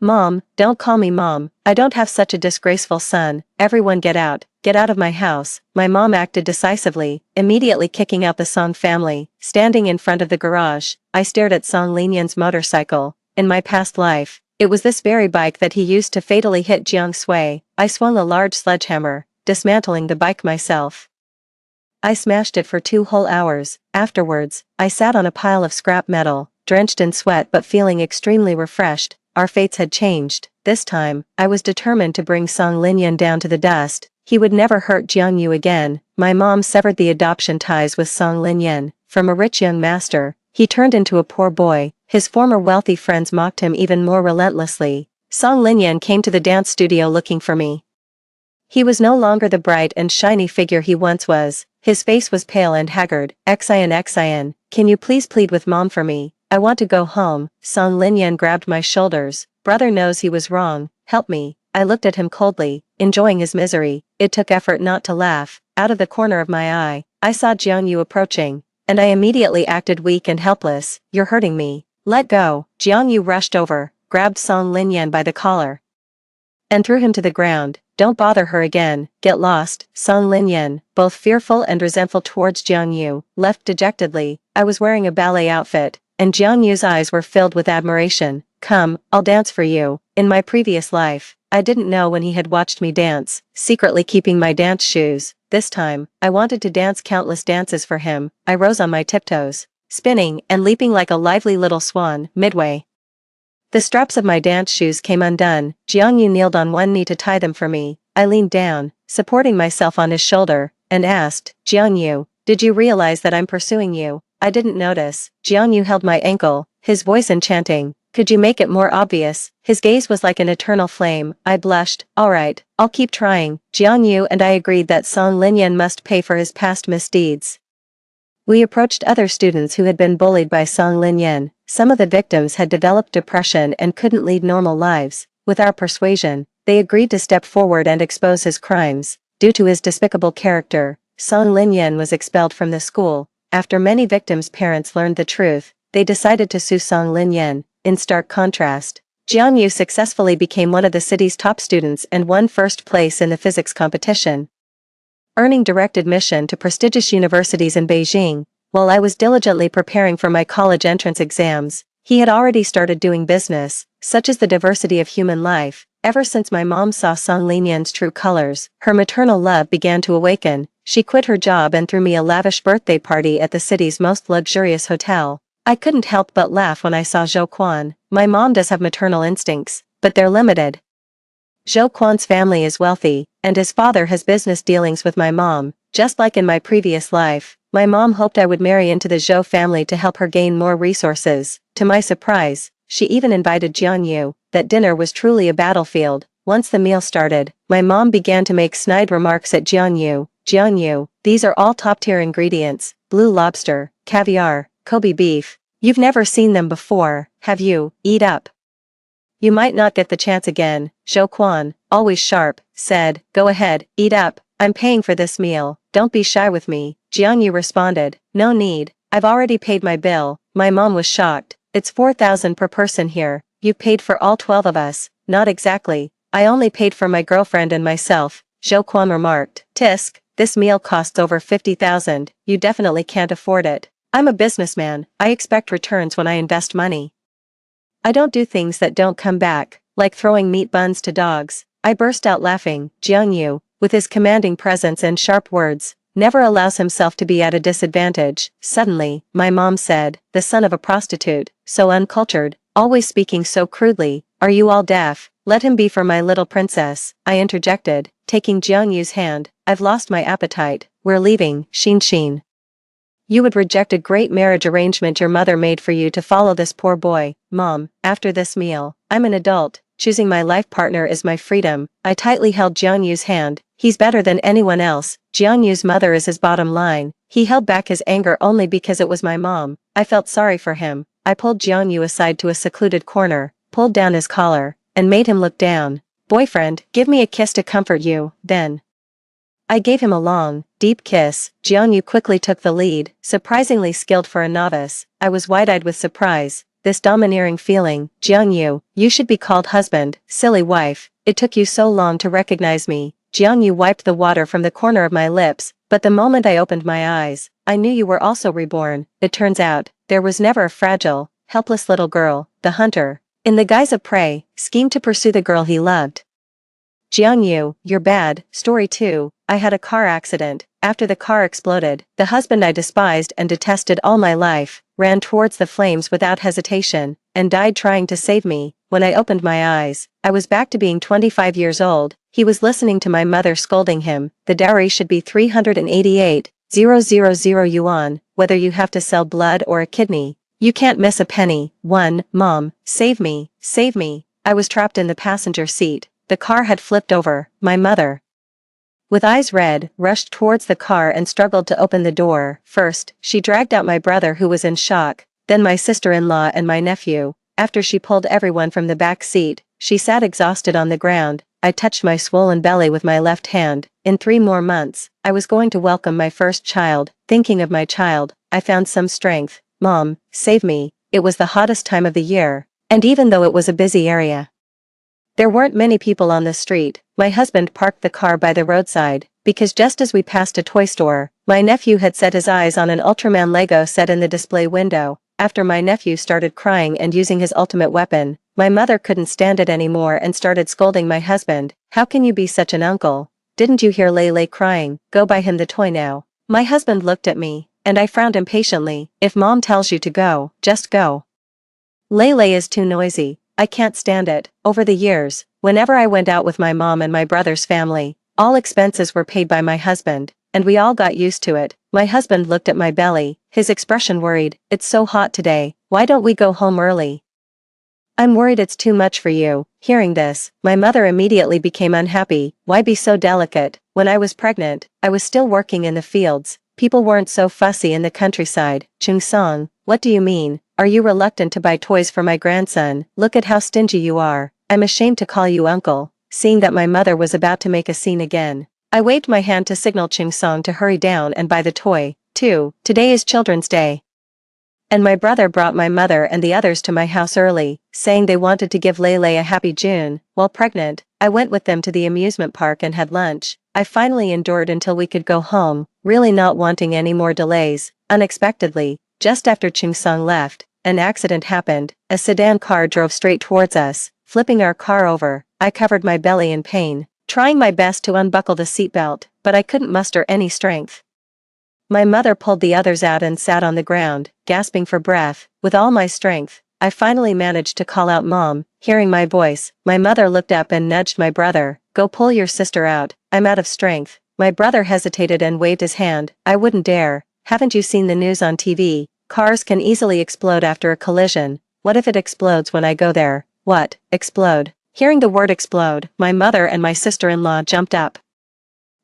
Mom, don't call me mom. I don't have such a disgraceful son. Everyone get out. Get out of my house. My mom acted decisively, immediately kicking out the Song family. Standing in front of the garage, I stared at Song Linyan's motorcycle. In my past life, it was this very bike that he used to fatally hit Jiang Sui. I swung a large sledgehammer, dismantling the bike myself. I smashed it for 2 whole hours. Afterwards, I sat on a pile of scrap metal, drenched in sweat but feeling extremely refreshed. Our fates had changed. This time, I was determined to bring Song Linyan down to the dust. He would never hurt Jiang Yu again. My mom severed the adoption ties with Song Linyan. From a rich young master, he turned into a poor boy. His former wealthy friends mocked him even more relentlessly. Song Linyan came to the dance studio looking for me. He was no longer the bright and shiny figure he once was. His face was pale and haggard. Xian, can you please plead with mom for me? I want to go home. Song Linyan grabbed my shoulders. Brother knows he was wrong. Help me. I looked at him coldly, enjoying his misery. It took effort not to laugh. Out of the corner of my eye, I saw Jiang Yu approaching, and I immediately acted weak and helpless. You're hurting me. Let go. Jiang Yu rushed over, grabbed Song Linyan by the collar, and threw him to the ground. Don't bother her again. Get lost. Song Linyan, both fearful and resentful towards Jiang Yu, left dejectedly. I was wearing a ballet outfit, and Jiang Yu's eyes were filled with admiration. Come, I'll dance for you. In my previous life, I didn't know when he had watched me dance, secretly keeping my dance shoes. This time, I wanted to dance countless dances for him. I rose on my tiptoes, spinning and leaping like a lively little swan. Midway, the straps of my dance shoes came undone. Jiang Yu kneeled on one knee to tie them for me. I leaned down, supporting myself on his shoulder, and asked, Jiang Yu, did you realize that I'm pursuing you? I didn't notice. Jiang Yu held my ankle, his voice enchanting. Could you make it more obvious? His gaze was like an eternal flame. I blushed. Alright, I'll keep trying. Jiang Yu and I agreed that Song Linyan must pay for his past misdeeds. We approached other students who had been bullied by Song Linyan. Some of the victims had developed depression and couldn't lead normal lives. With our persuasion, they agreed to step forward and expose his crimes. Due to his despicable character, Song Linyan was expelled from the school. After many victims' parents learned the truth, they decided to sue Song Linyan. In stark contrast, Jiang Yu successfully became one of the city's top students and won first place in the physics competition, earning direct admission to prestigious universities in Beijing. While I was diligently preparing for my college entrance exams, He had already started doing business, such as the diversity of human life. Ever since my mom saw Song Linyan's true colors, her maternal love began to awaken. She quit her job and threw me a lavish birthday party at the city's most luxurious hotel. I couldn't help but laugh when I saw Zhou Quan. My mom does have maternal instincts, but they're limited. Zhou Quan's family is wealthy, and his father has business dealings with my mom. Just like in my previous life, my mom hoped I would marry into the Zhou family to help her gain more resources. To my surprise, she even invited Jian Yu. That dinner was truly a battlefield. Once the meal started, my mom began to make snide remarks at Jian Yu. Jian Yu, these are all top-tier ingredients: blue lobster, caviar, Kobe beef. You've never seen them before, have you? Eat up. You might not get the chance again. Zhou Quan, always sharp, said, go ahead, eat up. I'm paying for this meal, don't be shy with me. Jian Yu responded, no need, I've already paid my bill. My mom was shocked. It's 4,000 per person here. You paid for all 12 of us. Not exactly. I only paid for my girlfriend and myself, Zhou Quan remarked. Tisk, this meal costs over 50,000. You definitely can't afford it. I'm a businessman. I expect returns when I invest money. I don't do things that don't come back, like throwing meat buns to dogs. I burst out laughing. Jian Yu, with his commanding presence and sharp words, never allows himself to be at a disadvantage. Suddenly, my mom said, the son of a prostitute, so uncultured, always speaking so crudely. Are you all deaf? Let him be for my little princess, I interjected, taking Jian Yu's hand. I've lost my appetite. We're leaving, Xin. You would reject a great marriage arrangement your mother made for you to follow this poor boy. Mom, after this meal, I'm an adult. Choosing my life partner is my freedom. I tightly held Jian Yu's hand. He's better than anyone else. Jian Yu's mother is his bottom line. He held back his anger only because it was my mom. I felt sorry for him. I pulled Jian Yu aside to a secluded corner, pulled down his collar, and made him look down. Boyfriend, give me a kiss to comfort you, then. I gave him a long, deep kiss. Jian Yu quickly took the lead, surprisingly skilled for a novice. I was wide-eyed with surprise. This domineering feeling. Jian Yu, you should be called husband, silly wife. It took you so long to recognize me. Jian Yu wiped the water from the corner of my lips, but the moment I opened my eyes, I knew you were also reborn. It turns out, there was never a fragile, helpless little girl. The hunter, in the guise of prey, schemed to pursue the girl he loved. Jian Yu, you're bad. Story 2. I had a car accident. After the car exploded, the husband I despised and detested all my life, ran towards the flames without hesitation, and died trying to save me. When I opened my eyes, I was back to being 25 years old. He was listening to my mother scolding him. The dowry should be 388,000 yuan, whether you have to sell blood or a kidney. You can't miss a penny. 1. Mom, save me, save me. I was trapped in the passenger seat. The car had flipped over. My mother, with eyes red, rushed towards the car and struggled to open the door. First, she dragged out my brother who was in shock, then my sister-in-law and my nephew. After she pulled everyone from the back seat, she sat exhausted on the ground. I touched my swollen belly with my left hand. In 3 more months, I was going to welcome my first child. Thinking of my child, I found some strength. Mom, save me. It was the hottest time of the year, and even though it was a busy area, there weren't many people on the street. My husband parked the car by the roadside, because just as we passed a toy store, my nephew had set his eyes on an Ultraman Lego set in the display window. After my nephew started crying and using his ultimate weapon, my mother couldn't stand it anymore and started scolding my husband. How can you be such an uncle? Didn't you hear Lele crying? Go buy him the toy now. My husband looked at me, and I frowned impatiently. If mom tells you to go, just go. Lele is too noisy. I can't stand it. Over the years, whenever I went out with my mom and my brother's family, all expenses were paid by my husband, and we all got used to it. My husband looked at my belly, his expression worried. It's so hot today. Why don't we go home early? I'm worried it's too much for you. Hearing this, my mother immediately became unhappy. Why be so delicate? When I was pregnant, I was still working in the fields. People weren't so fussy in the countryside. Chung Song, what do you mean? Are you reluctant to buy toys for my grandson? Look at how stingy you are. I'm ashamed to call you uncle. Seeing that my mother was about to make a scene again, I waved my hand to signal Chung Song to hurry down and buy the toy. 2. Today is Children's Day, and my brother brought my mother and the others to my house early, saying they wanted to give Lele a happy June. While pregnant, I went with them to the amusement park and had lunch. I finally endured until we could go home, really not wanting any more delays. Unexpectedly, just after Chung Song left, an accident happened. A sedan car drove straight towards us, flipping our car over. I covered my belly in pain, trying my best to unbuckle the seatbelt, but I couldn't muster any strength. My mother pulled the others out and sat on the ground, gasping for breath. With all my strength, I finally managed to call out Mom. Hearing my voice, my mother looked up and nudged my brother. Go pull your sister out, I'm out of strength. My brother hesitated and waved his hand. I wouldn't dare. Haven't you seen the news on TV? Cars can easily explode after a collision. What if it explodes when I go there? What? Explode? Hearing the word explode, my mother and my sister-in-law jumped up.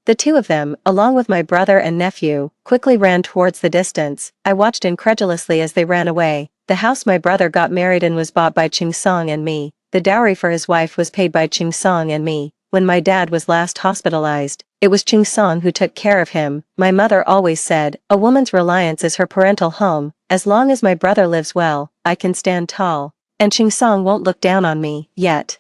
The two of them, along with my brother and nephew, quickly ran towards the distance. I watched incredulously as they ran away. The house my brother got married in was bought by Ching Song and me. The dowry for his wife was paid by Ching Song and me. When my dad was last hospitalized, it was Ching Song who took care of him. My mother always said, a woman's reliance is her parental home. As long as my brother lives well, I can stand tall. And Ching Song won't look down on me, yet.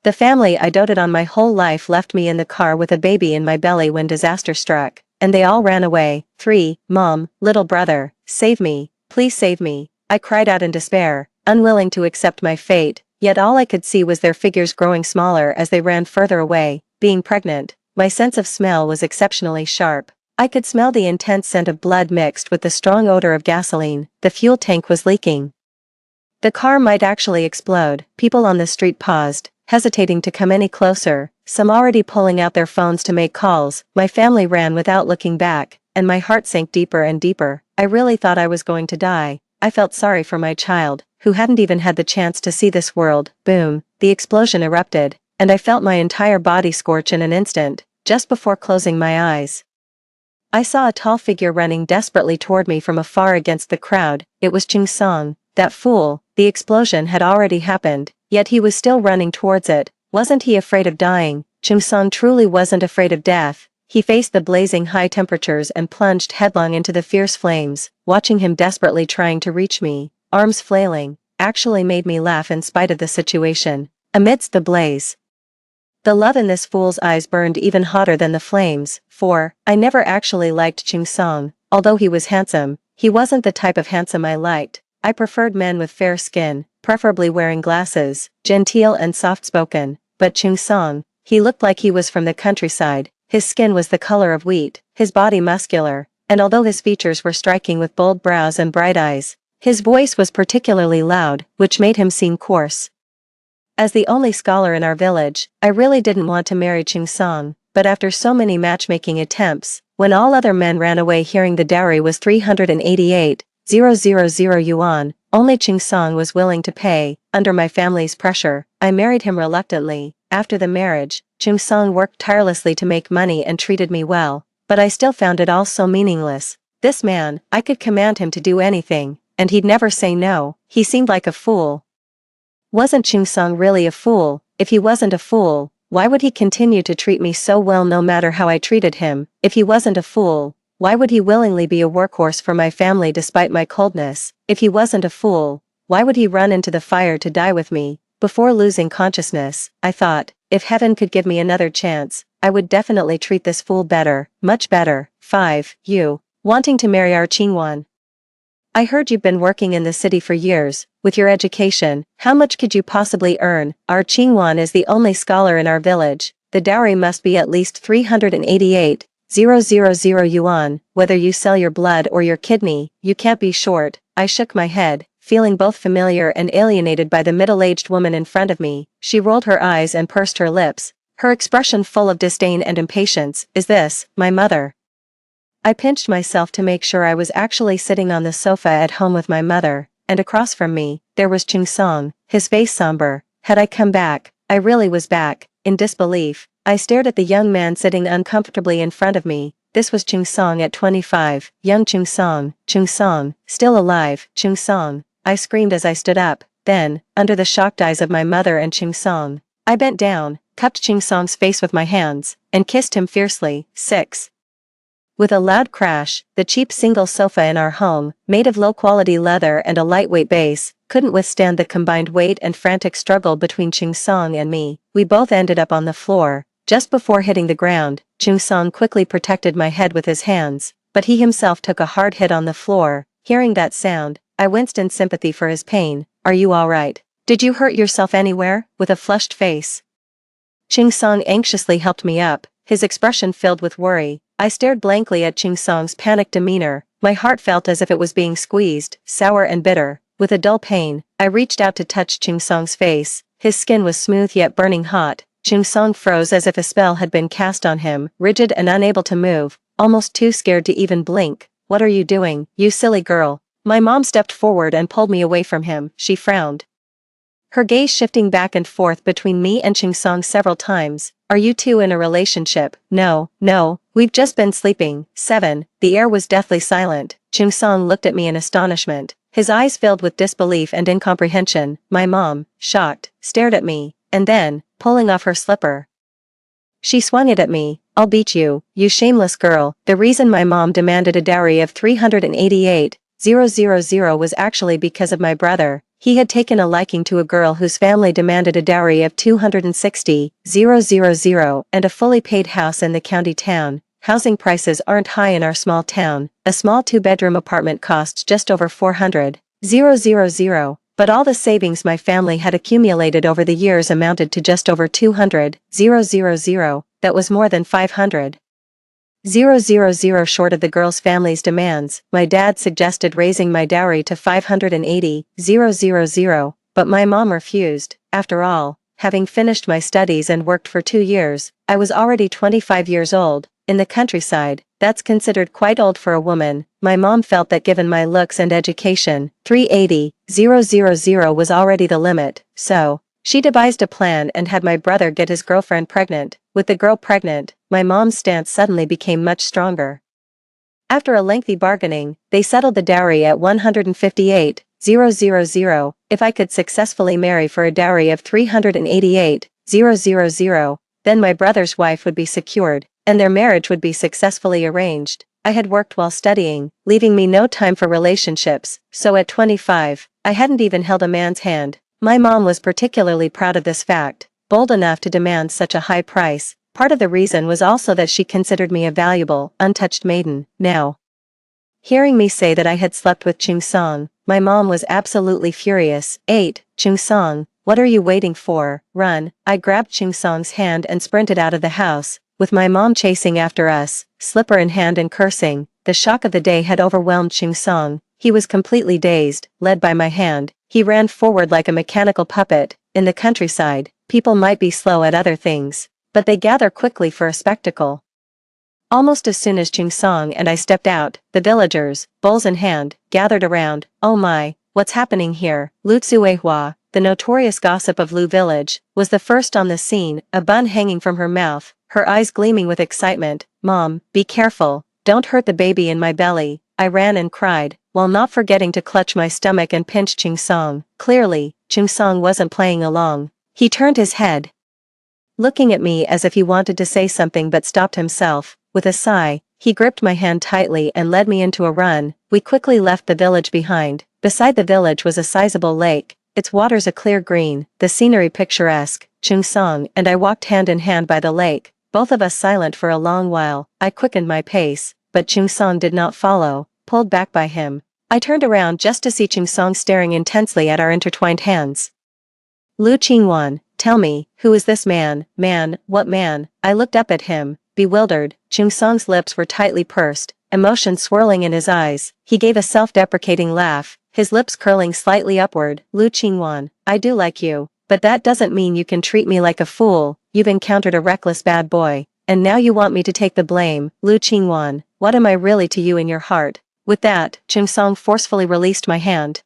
The family I doted on my whole life left me in the car with a baby in my belly when disaster struck, and they all ran away. 3. Mom, little brother, save me, please save me. I cried out in despair, unwilling to accept my fate, yet all I could see was their figures growing smaller as they ran further away. Being pregnant, my sense of smell was exceptionally sharp. I could smell the intense scent of blood mixed with the strong odor of gasoline. The fuel tank was leaking. The car might actually explode. People on the street paused, hesitating to come any closer, some already pulling out their phones to make calls. My family ran without looking back, and my heart sank deeper and deeper. I really thought I was going to die. I felt sorry for my child, who hadn't even had the chance to see this world. Boom, the explosion erupted, and I felt my entire body scorch in an instant, just before closing my eyes. I saw a tall figure running desperately toward me from afar against the crowd. It was Ching Song, that fool. The explosion had already happened, yet he was still running towards it. Wasn't he afraid of dying? Ching Song truly wasn't afraid of death. He faced the blazing high temperatures and plunged headlong into the fierce flames. Watching him desperately trying to reach me, arms flailing, actually made me laugh in spite of the situation. Amidst the blaze, the love in this fool's eyes burned even hotter than the flames. 4. I never actually liked Ching Song. Although he was handsome, he wasn't the type of handsome I liked. I preferred men with fair skin, preferably wearing glasses, genteel and soft-spoken. But Ching Song, he looked like he was from the countryside. His skin was the color of wheat, his body muscular, and although his features were striking with bold brows and bright eyes, his voice was particularly loud, which made him seem coarse. As the only scholar in our village, I really didn't want to marry Ching Song, but after so many matchmaking attempts, when all other men ran away hearing the dowry was 388,000 yuan, only Ching Song was willing to pay. Under my family's pressure, I married him reluctantly. After the marriage, Ching Song worked tirelessly to make money and treated me well, but I still found it all so meaningless. This man, I could command him to do anything, and he'd never say no. He seemed like a fool. Wasn't Ching Song really a fool? If he wasn't a fool, why would he continue to treat me so well no matter how I treated him? If he wasn't a fool, why would he willingly be a workhorse for my family despite my coldness? If he wasn't a fool, why would he run into the fire to die with me? Before losing consciousness, I thought, if heaven could give me another chance, I would definitely treat this fool better, much better. 5. You, wanting to marry our Qingwan. I heard you've been working in the city for years. With your education, how much could you possibly earn? Our Qingwan is the only scholar in our village. The dowry must be at least 388,000 yuan. Whether you sell your blood or your kidney, you can't be short. I shook my head, feeling both familiar and alienated by the middle-aged woman in front of me. She rolled her eyes and pursed her lips, her expression full of disdain and impatience. Is this my mother? I pinched myself to make sure I was actually sitting on the sofa at home with my mother, and across from me, there was Ching Song, his face somber. Had I come back? I really was back. In disbelief, I stared at the young man sitting uncomfortably in front of me. This was Ching Song at 25, young Ching Song, still alive, Ching Song. I screamed as I stood up. Then, under the shocked eyes of my mother and Ching Song, I bent down, cupped Ching Song's face with my hands, and kissed him fiercely. 6. With a loud crash, the cheap single sofa in our home, made of low-quality leather and a lightweight base, couldn't withstand the combined weight and frantic struggle between Ching Song and me. We both ended up on the floor. Just before hitting the ground, Ching Song quickly protected my head with his hands, but he himself took a hard hit on the floor. Hearing that sound, I winced in sympathy for his pain. Are you alright? Did you hurt yourself anywhere? With a flushed face. Ching Song anxiously helped me up, his expression filled with worry. I stared blankly at Ching Song's panicked demeanor. My heart felt as if it was being squeezed, sour and bitter. With a dull pain, I reached out to touch Ching Song's face. His skin was smooth yet burning hot. Ching Song froze as if a spell had been cast on him, rigid and unable to move, almost too scared to even blink. What are you doing, you silly girl? My mom stepped forward and pulled me away from him. She frowned, her gaze shifting back and forth between me and Ching Song several times. Are you two in a relationship? No, we've just been sleeping. 7. The air was deathly silent. Ching Song looked at me in astonishment, his eyes filled with disbelief and incomprehension. My mom, shocked, stared at me, and then, pulling off her slipper, she swung it at me. I'll beat you, you shameless girl. The reason my mom demanded a dowry of 388,000 was actually because of my brother. He had taken a liking to a girl whose family demanded a dowry of 260,000 and a fully paid house in the county town. Housing prices aren't high in our small town. A small 2-bedroom apartment costs just over 400,000, but all the savings my family had accumulated over the years amounted to just over 200,000. That was more than 500,000 short of the girl's family's demands. My dad suggested raising my dowry to 580,000, but my mom refused. After all, having finished my studies and worked for 2 years, I was already 25 years old. In the countryside, that's considered quite old for a woman. My mom felt that given my looks and education, 380,000 was already the limit, so she devised a plan and had my brother get his girlfriend pregnant. With the girl pregnant, my mom's stance suddenly became much stronger. After a lengthy bargaining, they settled the dowry at 158,000. If I could successfully marry for a dowry of 388,000, then my brother's wife would be secured, and their marriage would be successfully arranged. I had worked while studying, leaving me no time for relationships, so at 25, I hadn't even held a man's hand. My mom was particularly proud of this fact, bold enough to demand such a high price. Part of the reason was also that she considered me a valuable, untouched maiden. Now, hearing me say that I had slept with Ching Song, my mom was absolutely furious. 8. Ching Song, what are you waiting for? Run. I grabbed Ching Song's hand and sprinted out of the house, with my mom chasing after us, slipper in hand and cursing. The shock of the day had overwhelmed Ching Song. He was completely dazed. Led by my hand, he ran forward like a mechanical puppet. In the countryside, people might be slow at other things, but they gather quickly for a spectacle. Almost as soon as Ching Song and I stepped out, the villagers, bowls in hand, gathered around. Oh my, what's happening here? Lu Tsuehua, the notorious gossip of Lu Village, was the first on the scene, a bun hanging from her mouth, her eyes gleaming with excitement. Mom, be careful, don't hurt the baby in my belly. I ran and cried, while not forgetting to clutch my stomach and pinch Ching Song. Clearly, Ching Song wasn't playing along. He turned his head, looking at me as if he wanted to say something but stopped himself. With a sigh, he gripped my hand tightly and led me into a run. We quickly left the village behind. Beside the village was a sizable lake, its waters a clear green, the scenery picturesque. Ching Song and I walked hand in hand by the lake, both of us silent for a long while. I quickened my pace, but Ching Song did not follow, pulled back by him. I turned around just to see Ching Song staring intensely at our intertwined hands. Lu Qingwan, tell me, who is this man? Man, what man? I looked up at him, bewildered. Ching Song's lips were tightly pursed, emotion swirling in his eyes. He gave a self-deprecating laugh, his lips curling slightly upward. Lu Qingwan, I do like you, but that doesn't mean you can treat me like a fool. You've encountered a reckless bad boy, and now you want me to take the blame. Lu Qingwan, what am I really to you in your heart? With that, Ching Song forcefully released my hand.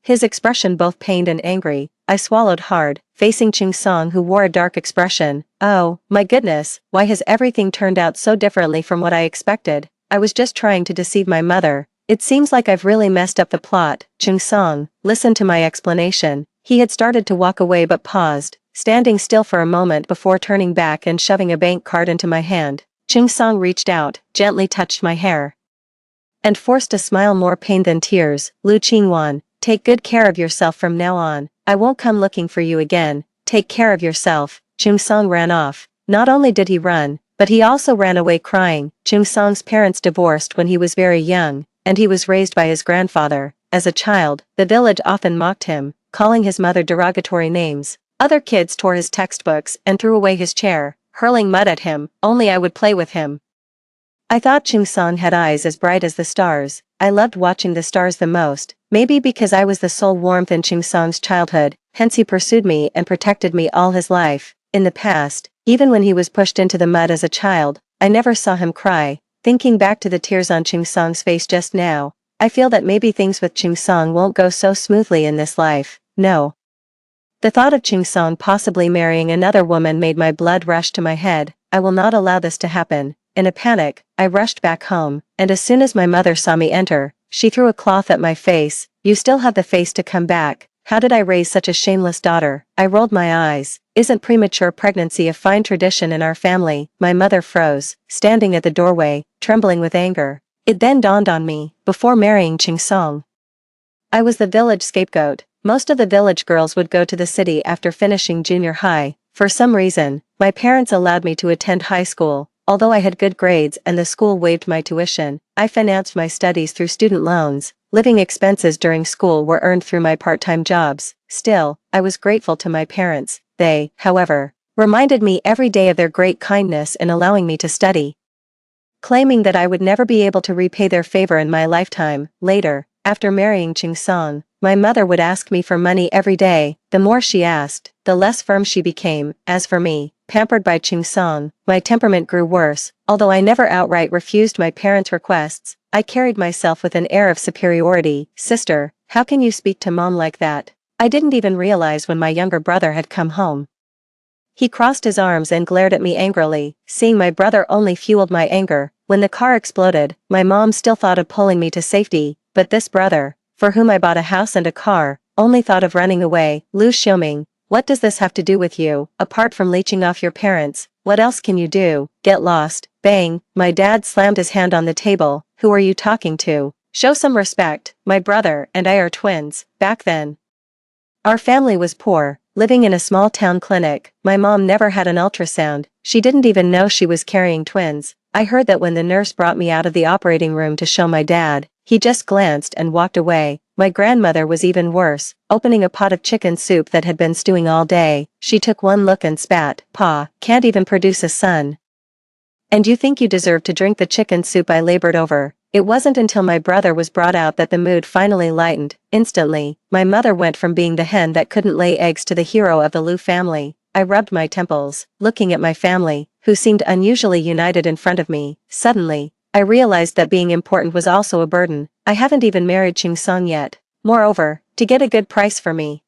His expression both pained and angry. I swallowed hard, facing Ching Song who wore a dark expression. Oh, my goodness, why has everything turned out so differently from what I expected? I was just trying to deceive my mother. It seems like I've really messed up the plot. Ching Song, listen to my explanation. He had started to walk away but paused, standing still for a moment before turning back and shoving a bank card into my hand. Ching Song reached out, gently touched my hair, and forced a smile more pain than tears. Lu Qingwan, take good care of yourself from now on. I won't come looking for you again. Take care of yourself. Ching Song ran off. Not only did he run, but he also ran away crying. Ching Song's parents divorced when he was very young, and he was raised by his grandfather. As a child, the village often mocked him, calling his mother derogatory names. Other kids tore his textbooks and threw away his chair, hurling mud at him. Only I would play with him. I thought Chung-song had eyes as bright as the stars. I loved watching the stars the most, maybe because I was the sole warmth in Chung-song's childhood, hence he pursued me and protected me all his life. In the past, even when he was pushed into the mud as a child, I never saw him cry. Thinking back to the tears on Chung-song's face just now, I feel that maybe things with Chung-song won't go so smoothly in this life. No. The thought of Chung-song possibly marrying another woman made my blood rush to my head. I will not allow this to happen. In a panic, I rushed back home, and as soon as my mother saw me enter, she threw a cloth at my face. You still have the face to come back. How did I raise such a shameless daughter? I rolled my eyes. Isn't premature pregnancy a fine tradition in our family? My mother froze, standing at the doorway, trembling with anger. It then dawned on me, before marrying Chung-song, I was the village scapegoat. Most of the village girls would go to the city after finishing junior high. For some reason, my parents allowed me to attend high school. Although I had good grades and the school waived my tuition, I financed my studies through student loans. Living expenses during school were earned through my part-time jobs. Still, I was grateful to my parents. They, however, reminded me every day of their great kindness in allowing me to study, claiming that I would never be able to repay their favor in my lifetime. Later, after marrying Chung-song, my mother would ask me for money every day. The more she asked, the less firm she became. As for me, pampered by Chung-song, my temperament grew worse. Although I never outright refused my parents' requests, I carried myself with an air of superiority. Sister, how can you speak to mom like that? I didn't even realize when my younger brother had come home. He crossed his arms and glared at me angrily. Seeing my brother only fueled my anger. When the car exploded, my mom still thought of pulling me to safety, but this brother, for whom I bought a house and a car, only thought of running away. Lu Xiuming, what does this have to do with you? Apart from leeching off your parents, what else can you do? Get lost. Bang, my dad slammed his hand on the table. Who are you talking to? Show some respect. My brother and I are twins. Back then, our family was poor, living in a small town clinic. My mom never had an ultrasound. She didn't even know she was carrying twins. I heard that when the nurse brought me out of the operating room to show my dad, he just glanced and walked away. My grandmother was even worse, opening a pot of chicken soup that had been stewing all day. She took one look and spat. Pa, can't even produce a son. And you think you deserve to drink the chicken soup I labored over? It wasn't until my brother was brought out that the mood finally lightened. Instantly, my mother went from being the hen that couldn't lay eggs to the hero of the Lu family. I rubbed my temples, looking at my family, who seemed unusually united in front of me. Suddenly, I realized that being important was also a burden. I haven't even married Chung-song yet. Moreover, to get a good price for me,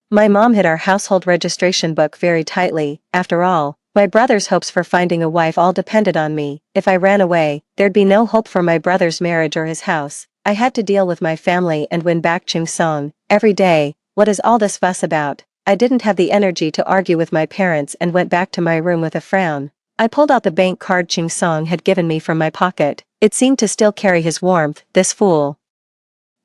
my mom hid our household registration book very tightly. After all, my brother's hopes for finding a wife all depended on me. If I ran away, there'd be no hope for my brother's marriage or his house. I had to deal with my family and win back Chung-song every day. What is all this fuss about? I didn't have the energy to argue with my parents and went back to my room with a frown. I pulled out the bank card Chung-song had given me from my pocket. It seemed to still carry his warmth. This fool,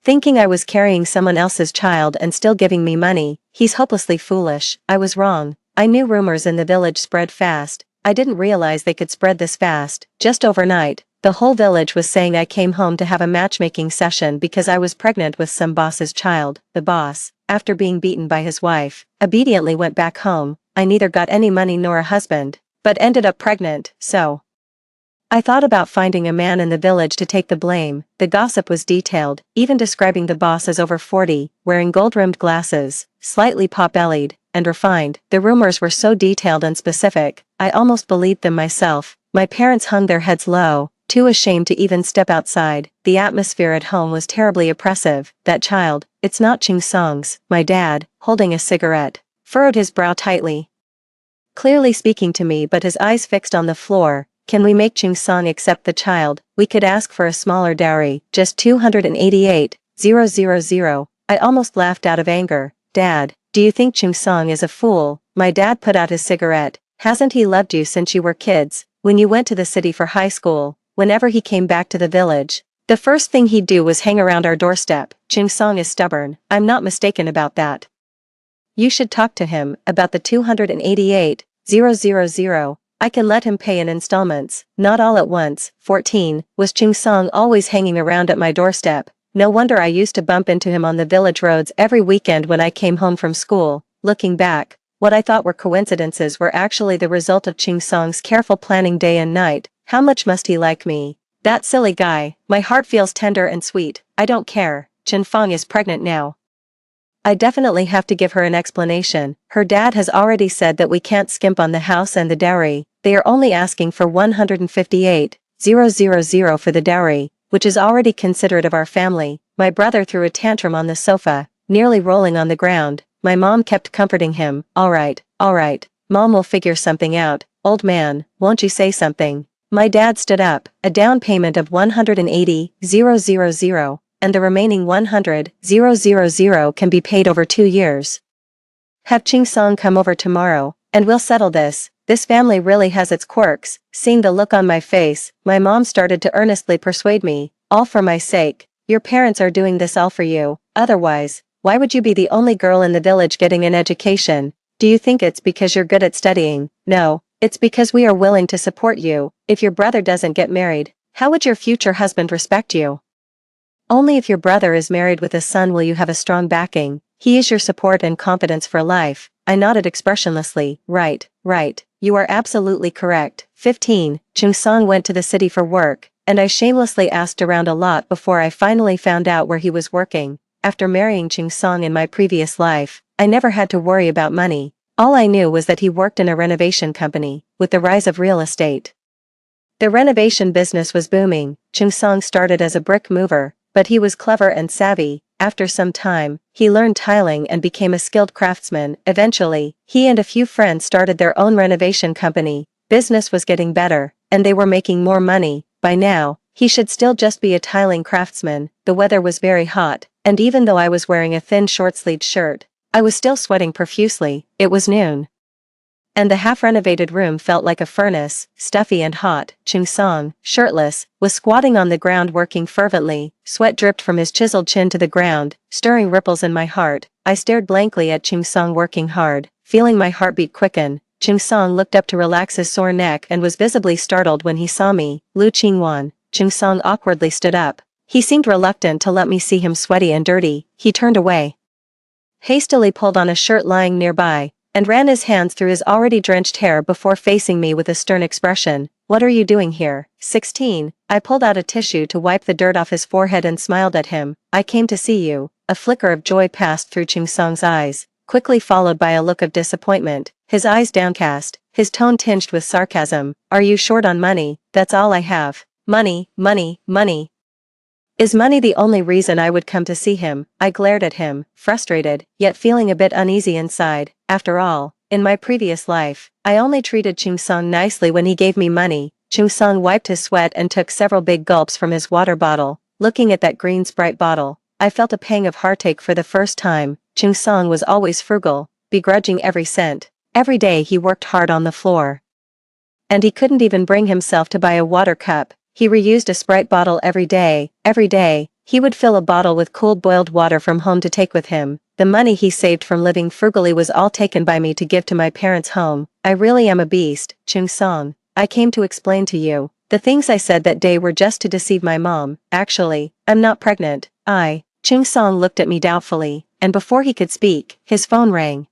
thinking I was carrying someone else's child and still giving me money. He's hopelessly foolish. I was wrong. I knew rumors in the village spread fast. I didn't realize they could spread this fast. Just overnight, the whole village was saying I came home to have a matchmaking session because I was pregnant with some boss's child. The boss, after being beaten by his wife, obediently went back home. I neither got any money nor a husband, but ended up pregnant. So I thought about finding a man in the village to take the blame. The gossip was detailed, even describing the boss as over 40, wearing gold-rimmed glasses, slightly pot-bellied, and refined. The rumors were so detailed and specific, I almost believed them myself. My parents hung their heads low, too ashamed to even step outside. The atmosphere at home was terribly oppressive. That child, it's not Chung-song's. My dad, holding a cigarette, furrowed his brow tightly, clearly speaking to me but his eyes fixed on the floor. Can we make Chung-song accept the child? We could ask for a smaller dowry, just 288,000. I almost laughed out of anger. Dad, do you think Chung-song is a fool? My dad put out his cigarette. Hasn't he loved you since you were kids? When you went to the city for high school, whenever he came back to the village, the first thing he'd do was hang around our doorstep. Chung-song is stubborn. I'm not mistaken about that. You should talk to him about the 288,000. I can let him pay in installments, not all at once. 14. Was Chung-song always hanging around at my doorstep? No wonder I used to bump into him on the village roads every weekend when I came home from school. Looking back, what I thought were coincidences were actually the result of Ching Song's careful planning day and night. How much must he like me? That silly guy. My heart feels tender and sweet. I don't care. Chen Feng is pregnant now. I definitely have to give her an explanation. Her dad has already said that we can't skimp on the house and the dowry. They are only asking for 158,000 for the dowry, which is already considerate of our family. My brother threw a tantrum on the sofa, nearly rolling on the ground. My mom kept comforting him. All right, Mom will figure something out. Old man, won't you say something? My dad stood up. A down payment of 180,000, and the remaining 100,000 can be paid over 2 years. Have Ching Song come over tomorrow, and we'll settle this. This family really has its quirks. Seeing the look on my face, my mom started to earnestly persuade me. All for my sake. Your parents are doing this all for you. Otherwise, why would you be the only girl in the village getting an education? Do you think it's because you're good at studying? No, it's because we are willing to support you. If your brother doesn't get married, how would your future husband respect you? Only if your brother is married with a son will you have a strong backing. He is your support and confidence for life. I nodded expressionlessly. Right. You are absolutely correct. 15. Chung Song went to the city for work, and I shamelessly asked around a lot before I finally found out where he was working. After marrying Chung Song in my previous life, I never had to worry about money. All I knew was that he worked in a renovation company. With the rise of real estate, the renovation business was booming. Chung Song started as a brick mover, but he was clever and savvy. After some time, he learned tiling and became a skilled craftsman. Eventually, he and a few friends started their own renovation company. Business was getting better, and they were making more money. By now, he should still just be a tiling craftsman. The weather was very hot, and even though I was wearing a thin short-sleeved shirt, I was still sweating profusely. It was noon, and the half-renovated room felt like a furnace, stuffy and hot. Chung Song, shirtless, was squatting on the ground working fervently. Sweat dripped from his chiseled chin to the ground, stirring ripples in my heart. I stared blankly at Chung Song working hard, feeling my heartbeat quicken. Chung Song looked up to relax his sore neck and was visibly startled when he saw me. Lu Qingwan. Chung Song awkwardly stood up. He seemed reluctant to let me see him sweaty and dirty. He turned away, hastily pulled on a shirt lying nearby, and ran his hands through his already drenched hair before facing me with a stern expression. What are you doing here? 16. I pulled out a tissue to wipe the dirt off his forehead and smiled at him. I came to see you. A flicker of joy passed through Chung Song's eyes, quickly followed by a look of disappointment, his eyes downcast, his tone tinged with sarcasm. Are you short on money? That's all I have. Money. Is money the only reason I would come to see him? I glared at him, frustrated, yet feeling a bit uneasy inside. After all, in my previous life, I only treated Chung Song nicely when he gave me money. Chung Song wiped his sweat and took several big gulps from his water bottle. Looking at that green Sprite bottle, I felt a pang of heartache for the first time. Chung Song was always frugal, begrudging every cent. Every day he worked hard on the floor, and he couldn't even bring himself to buy a water cup. He reused a Sprite bottle every day. Every day, he would fill a bottle with cold boiled water from home to take with him. The money he saved from living frugally was all taken by me to give to my parents' home. I really am a beast. Chung Song, I came to explain to you. The things I said that day were just to deceive my mom. Actually, I'm not pregnant. Chung Song looked at me doubtfully, and before he could speak, his phone rang.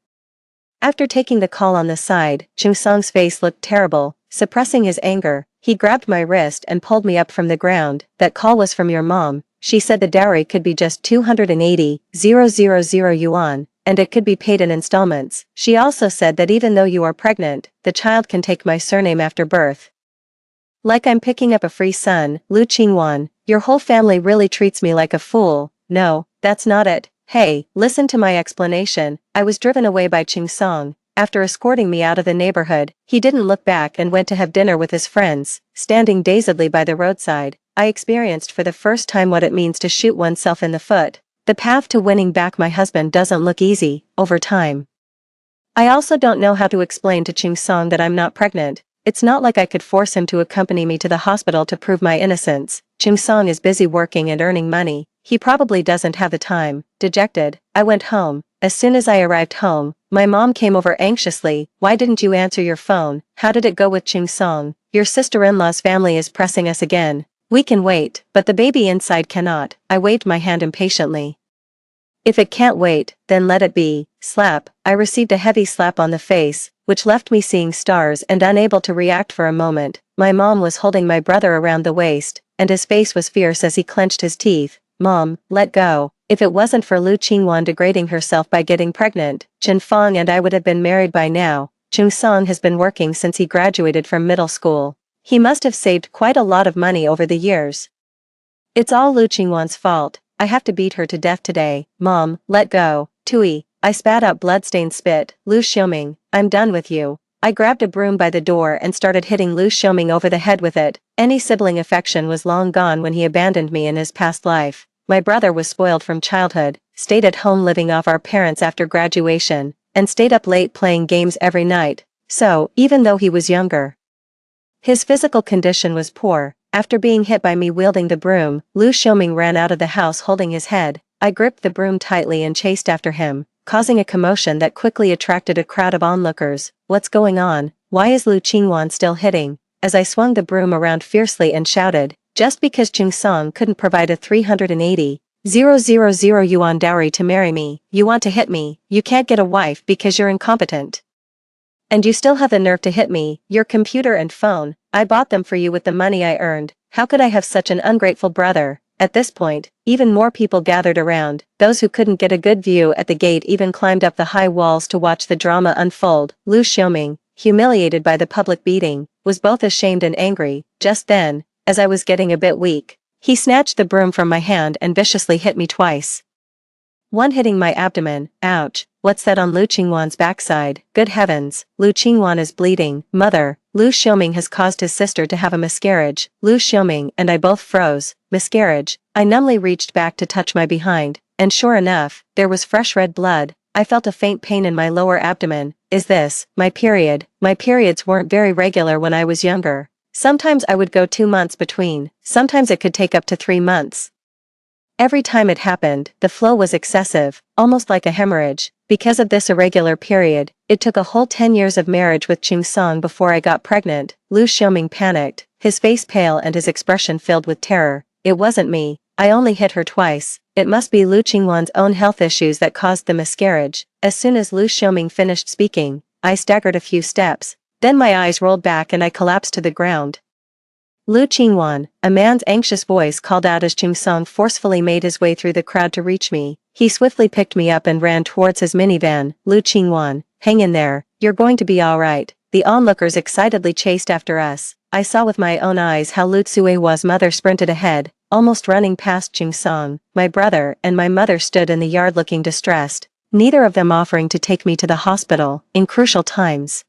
After taking the call on the side, Chung Song's face looked terrible. Suppressing his anger, he grabbed my wrist and pulled me up from the ground. That call was from your mom. She said the dowry could be just 280,000 yuan, and it could be paid in installments. She also said that even though you are pregnant, the child can take my surname after birth. Like I'm picking up a free son. Lu Qingwan, your whole family really treats me like a fool. No, that's not it. Hey, listen to my explanation. I was driven away by Chung Song. After escorting me out of the neighborhood, he didn't look back and went to have dinner with his friends. Standing dazedly by the roadside, I experienced for the first time what it means to shoot oneself in the foot. The path to winning back my husband doesn't look easy, over time. I also don't know how to explain to Chung Song that I'm not pregnant. It's not like I could force him to accompany me to the hospital to prove my innocence. Chung Song is busy working and earning money. He probably doesn't have the time. Dejected, I went home. As soon as I arrived home, my mom came over anxiously. Why didn't you answer your phone? How did it go with Chung Song? Your sister-in-law's family is pressing us again. We can wait, but the baby inside cannot. I waved my hand impatiently. If it can't wait, then let it be. Slap. I received a heavy slap on the face, which left me seeing stars and unable to react for a moment. My mom was holding my brother around the waist, and his face was fierce as he clenched his teeth. Mom, let go. If it wasn't for Lu Qingwan degrading herself by getting pregnant, Chen Feng and I would have been married by now. Chung Song has been working since he graduated from middle school. He must have saved quite a lot of money over the years. It's all Lu Qingwan's fault. I have to beat her to death today. Mom, let go. Tui. I spat out bloodstained spit. Lu Xiaoming, I'm done with you. I grabbed a broom by the door and started hitting Lu Xiaoming over the head with it. Any sibling affection was long gone when he abandoned me in his past life. My brother was spoiled from childhood, stayed at home living off our parents after graduation, and stayed up late playing games every night. So, even though he was younger, his physical condition was poor. After being hit by me wielding the broom, Lu Xiaoming ran out of the house holding his head. I gripped the broom tightly and chased after him, causing a commotion that quickly attracted a crowd of onlookers. What's going on? Why is Lu Qingwan still hitting? As I swung the broom around fiercely and shouted, just because Chung Song couldn't provide a 380,000 yuan dowry to marry me, you want to hit me. You can't get a wife because you're incompetent. And you still have the nerve to hit me. Your computer and phone, I bought them for you with the money I earned. How could I have such an ungrateful brother? At this point, even more people gathered around. Those who couldn't get a good view at the gate even climbed up the high walls to watch the drama unfold. Lu Xiaoming, humiliated by the public beating, was both ashamed and angry. Just then, as I was getting a bit weak, he snatched the broom from my hand and viciously hit me twice. One hitting my abdomen. Ouch. What's that on Lu Qingwan's backside? Good heavens, Lu Qingwan is bleeding. Mother, Lu Xiaoming has caused his sister to have a miscarriage. Lu Xiaoming and I both froze. Miscarriage. I numbly reached back to touch my behind, and sure enough, there was fresh red blood. I felt a faint pain in my lower abdomen. Is this my period? My periods weren't very regular when I was younger. Sometimes I would go 2 months between, sometimes it could take up to 3 months. Every time it happened, the flow was excessive, almost like a hemorrhage. Because of this irregular period, it took a whole 10 years of marriage with Chung Song before I got pregnant. Lu Xiaoming panicked, his face pale and his expression filled with terror. It wasn't me. I only hit her twice. It must be Lu Qingwan's own health issues that caused the miscarriage. As soon as Lu Xiaoming finished speaking, I staggered a few steps. Then my eyes rolled back and I collapsed to the ground. Lu Qingwan, a man's anxious voice called out as Chung Song forcefully made his way through the crowd to reach me. He swiftly picked me up and ran towards his minivan. Lu Qingwan, hang in there, you're going to be alright. The onlookers excitedly chased after us. I saw with my own eyes how Lu Tsuewa's mother sprinted ahead, almost running past Chung Song. My brother and my mother stood in the yard looking distressed, neither of them offering to take me to the hospital in crucial times.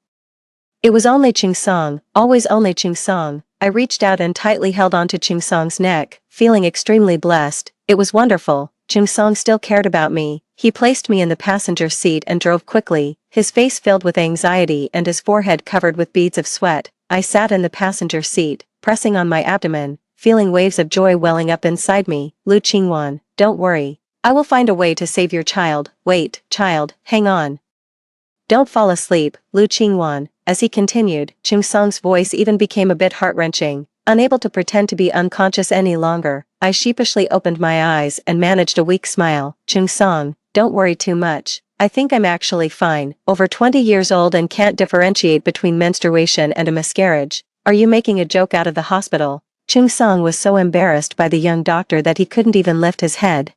It was only Chung Song, always only Chung Song. I reached out and tightly held onto Chung Song's neck, feeling extremely blessed. It was wonderful. Chung Song still cared about me. He placed me in the passenger seat and drove quickly, his face filled with anxiety and his forehead covered with beads of sweat. I sat in the passenger seat, pressing on my abdomen, feeling waves of joy welling up inside me. Lu Qingwan, don't worry. I will find a way to save your child. Wait, child, hang on. Don't fall asleep, Lu Qingwan. As he continued, Chung Song's voice even became a bit heart-wrenching. Unable to pretend to be unconscious any longer, I sheepishly opened my eyes and managed a weak smile. Chung Song, don't worry too much. I think I'm actually fine, over 20 years old and can't differentiate between menstruation and a miscarriage. Are you making a joke out of the hospital? Chung Song was so embarrassed by the young doctor that he couldn't even lift his head.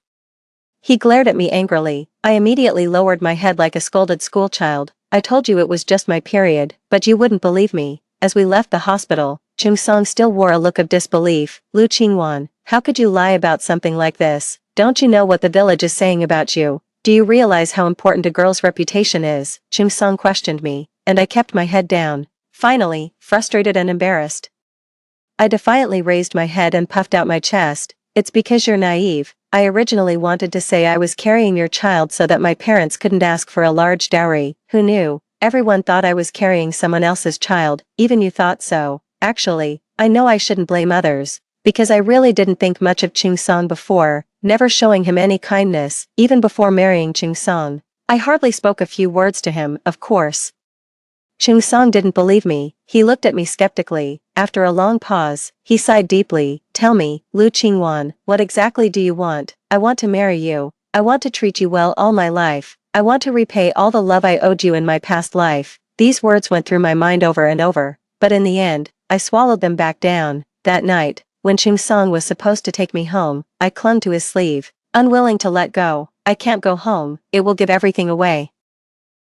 He glared at me angrily. I immediately lowered my head like a scolded schoolchild. I told you it was just my period, but you wouldn't believe me. As we left the hospital, Chung Song still wore a look of disbelief. Lu Qingwan, how could you lie about something like this? Don't you know what the village is saying about you? Do you realize how important a girl's reputation is? Chung Song questioned me, and I kept my head down. Finally, frustrated and embarrassed, I defiantly raised my head and puffed out my chest. It's because you're naive. I originally wanted to say I was carrying your child so that my parents couldn't ask for a large dowry. Who knew? Everyone thought I was carrying someone else's child, even you thought so. Actually, I know I shouldn't blame others, because I really didn't think much of Chung Song before, never showing him any kindness, even before marrying Chung Song. I hardly spoke a few words to him, of course. Chung Song didn't believe me. He looked at me skeptically. After a long pause, he sighed deeply. Tell me, Lu Qingwan, what exactly do you want? I want to marry you. I want to treat you well all my life. I want to repay all the love I owed you in my past life. These words went through my mind over and over, but in the end, I swallowed them back down. That night, when Chung Song was supposed to take me home, I clung to his sleeve, unwilling to let go. I can't go home, it will give everything away.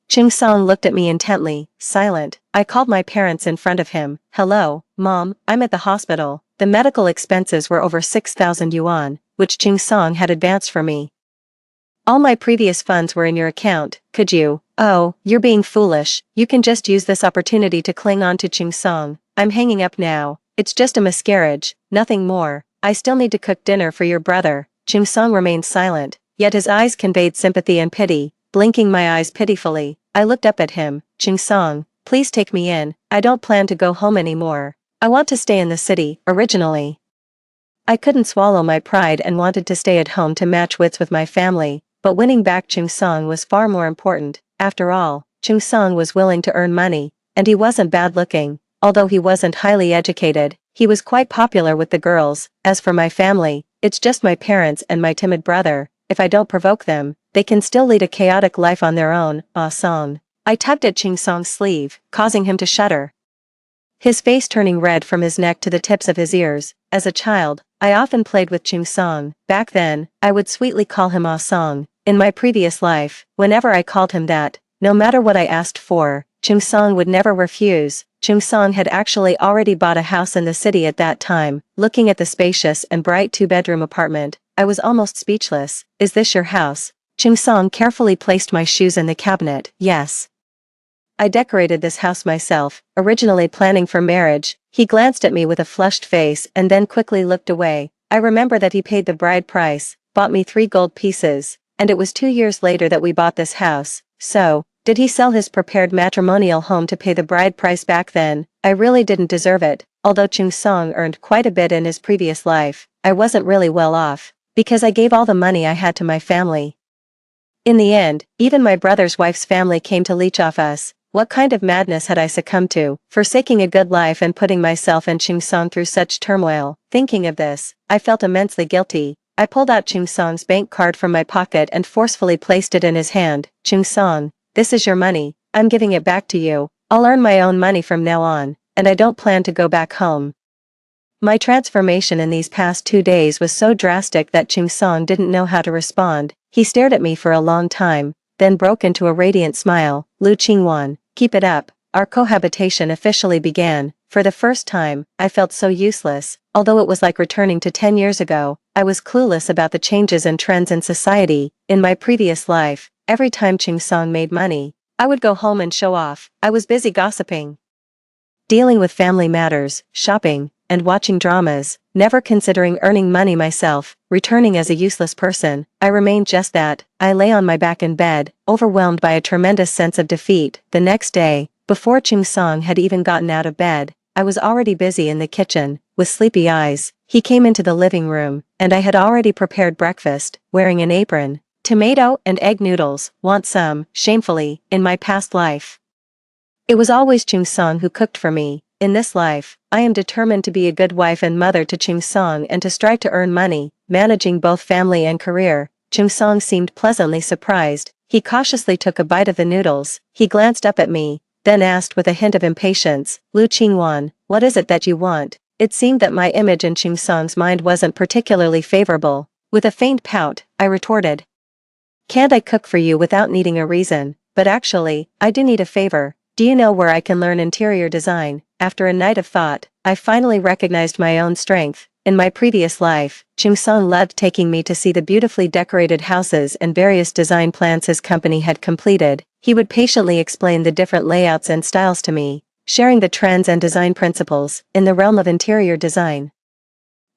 Chung Song looked at me intently, silent. I called my parents in front of him. Hello, Mom, I'm at the hospital. The medical expenses were over 6,000 yuan, which Chung Song had advanced for me. All my previous funds were in your account, could you? Oh, you're being foolish. You can just use this opportunity to cling on to Chung Song. I'm hanging up now. It's just a miscarriage, nothing more. I still need to cook dinner for your brother. Chung Song remained silent, yet his eyes conveyed sympathy and pity. Blinking my eyes pitifully, I looked up at him. Chung Song, please take me in. I don't plan to go home anymore. I want to stay in the city, originally. I couldn't swallow my pride and wanted to stay at home to match wits with my family, but winning back Chung Song was far more important. After all, Chung Song was willing to earn money, and he wasn't bad looking. Although he wasn't highly educated, he was quite popular with the girls. As for my family, it's just my parents and my timid brother. If I don't provoke them, they can still lead a chaotic life on their own. Ah Song. I tugged at Chung Song's sleeve, causing him to shudder. His face turning red from his neck to the tips of his ears. As a child, I often played with Chung Song. Back then, I would sweetly call him Ah Song. In my previous life, whenever I called him that, no matter what I asked for, Chung Song would never refuse. Chung Song had actually already bought a house in the city at that time. Looking at the spacious and bright two-bedroom apartment, I was almost speechless. Is this your house? Chung Song carefully placed my shoes in the cabinet. Yes. I decorated this house myself, originally planning for marriage. He glanced at me with a flushed face and then quickly looked away. I remember that he paid the bride price, bought me 3 gold pieces, and it was 2 years later that we bought this house. So, did he sell his prepared matrimonial home to pay the bride price back then? I really didn't deserve it. Although Chung Song earned quite a bit in his previous life, I wasn't really well off, because I gave all the money I had to my family. In the end, even my brother's wife's family came to leech off us. What kind of madness had I succumbed to, forsaking a good life and putting myself and Chung Song through such turmoil? Thinking of this, I felt immensely guilty. I pulled out Chung Song's bank card from my pocket and forcefully placed it in his hand. Chung Song, this is your money. I'm giving it back to you. I'll earn my own money from now on, and I don't plan to go back home. My transformation in these past 2 days was so drastic that Chung Song didn't know how to respond. He stared at me for a long time, then broke into a radiant smile. Lu Qingwan, keep it up. Our cohabitation officially began. For the first time, I felt so useless. Although it was like returning to 10 years ago, I was clueless about the changes and trends in society. In my previous life, every time Chung Song made money, I would go home and show off. I was busy gossiping, dealing with family matters, shopping, and watching dramas, never considering earning money myself. Returning as a useless person, I remained just that. I lay on my back in bed, overwhelmed by a tremendous sense of defeat. The next day, before Chung Song had even gotten out of bed, I was already busy in the kitchen. With sleepy eyes, he came into the living room, and I had already prepared breakfast, wearing an apron. Tomato and egg noodles, want some? Shamefully, in my past life, it was always Chung Song who cooked for me. In this life, I am determined to be a good wife and mother to Chung Song and to strive to earn money, managing both family and career. Chung Song seemed pleasantly surprised. He cautiously took a bite of the noodles. He glanced up at me, then asked with a hint of impatience, Lu Qingwan, what is it that you want? It seemed that my image in Chung Song's mind wasn't particularly favorable. With a faint pout, I retorted, can't I cook for you without needing a reason? But actually, I do need a favor. Do you know where I can learn interior design? After a night of thought, I finally recognized my own strength. In my previous life, Chung Song loved taking me to see the beautifully decorated houses and various design plans his company had completed. He would patiently explain the different layouts and styles to me, sharing the trends and design principles. In the realm of interior design,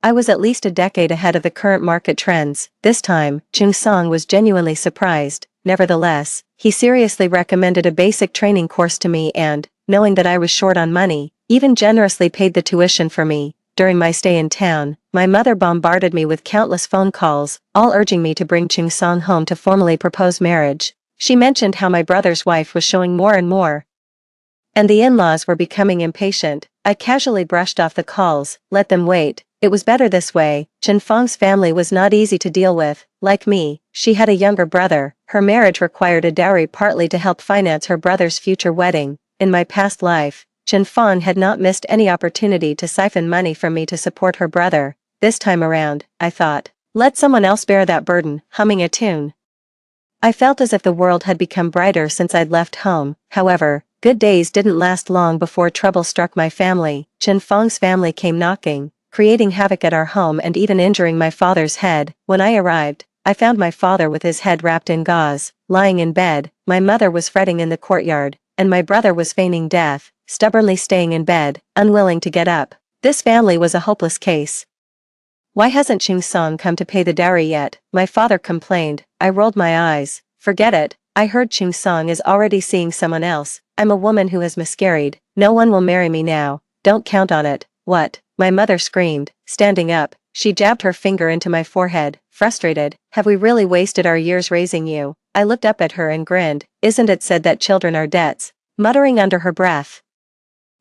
I was at least a decade ahead of the current market trends. This time, Chung Song was genuinely surprised. Nevertheless, he seriously recommended a basic training course to me and, knowing that I was short on money, even generously paid the tuition for me. During my stay in town, my mother bombarded me with countless phone calls, all urging me to bring Chung Song home to formally propose marriage. She mentioned how my brother's wife was showing more and more and the in-laws were becoming impatient. I casually brushed off the calls, let them wait. It was better this way. Chen Fang's family was not easy to deal with. Like me, she had a younger brother. Her marriage required a dowry partly to help finance her brother's future wedding. In my past life, Chen Fang had not missed any opportunity to siphon money from me to support her brother. This time around, I thought, let someone else bear that burden, humming a tune. I felt as if the world had become brighter since I'd left home. However, good days didn't last long before trouble struck my family. Chen Fang's family came knocking, creating havoc at our home and even injuring my father's head. When I arrived, I found my father with his head wrapped in gauze, lying in bed. My mother was fretting in the courtyard, and my brother was feigning death, stubbornly staying in bed, unwilling to get up. This family was a hopeless case. Why hasn't Ching Song come to pay the dowry yet? My father complained. I rolled my eyes. Forget it. I heard Ching Song is already seeing someone else. I'm a woman who has miscarried. No one will marry me now. Don't count on it. What? My mother screamed, standing up. She jabbed her finger into my forehead, frustrated. Have we really wasted our years raising you? I looked up at her and grinned. Isn't it said that children are debts? Muttering under her breath.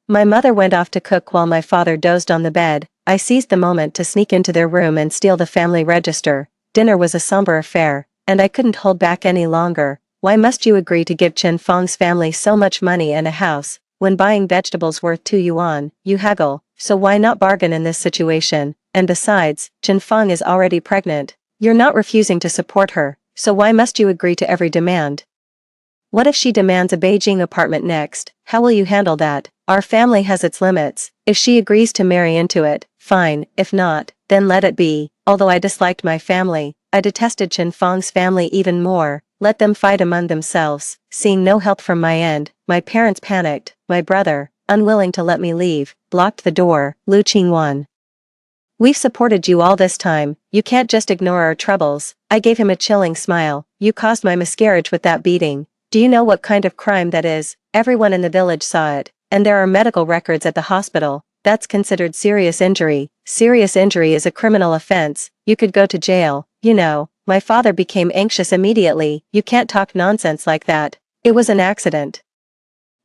My mother went off to cook while my father dozed on the bed. I seized the moment to sneak into their room and steal the family register. Dinner was a somber affair, and I couldn't hold back any longer. Why must you agree to give Chen Fang's family so much money and a house? When buying vegetables worth 2 yuan, you haggle, so why not bargain in this situation? And besides, Chen Fang is already pregnant. You're not refusing to support her, so why must you agree to every demand? What if she demands a Beijing apartment next? How will you handle that? Our family has its limits. If she agrees to marry into it, fine. If not, then let it be. Although I disliked my family, I detested Chen Fang's family even more. Let them fight among themselves. Seeing no help from my end, my parents panicked. My brother, unwilling to let me leave, blocked the door. Lu Qingwan. We've supported you all this time. You can't just ignore our troubles. I gave him a chilling smile. You caused my miscarriage with that beating. Do you know what kind of crime that is? Everyone in the village saw it, and there are medical records at the hospital. That's considered serious injury. Serious injury is a criminal offense. You could go to jail. You know, my father became anxious immediately. You can't talk nonsense like that. It was an accident.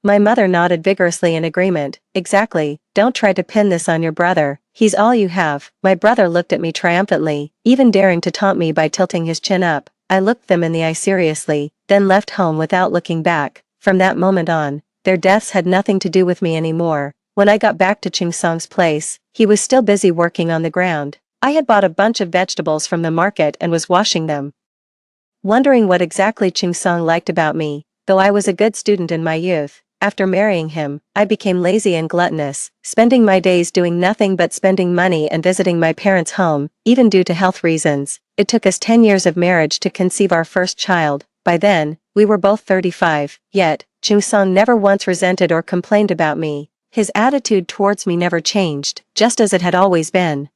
My mother nodded vigorously in agreement. Exactly. Don't try to pin this on your brother. He's all you have. My brother looked at me triumphantly, even daring to taunt me by tilting his chin up. I looked them in the eye seriously, then left home without looking back. From that moment on, their deaths had nothing to do with me anymore. When I got back to Ching Song's place, he was still busy working on the ground. I had bought a bunch of vegetables from the market and was washing them. Wondering what exactly Ching Song liked about me, though I was a good student in my youth. After marrying him, I became lazy and gluttonous, spending my days doing nothing but spending money and visiting my parents' home, even due to health reasons. It took us 10 years of marriage to conceive our first child. By then, we were both 35, yet, Ching Song never once resented or complained about me. His attitude towards me never changed, just as it had always been.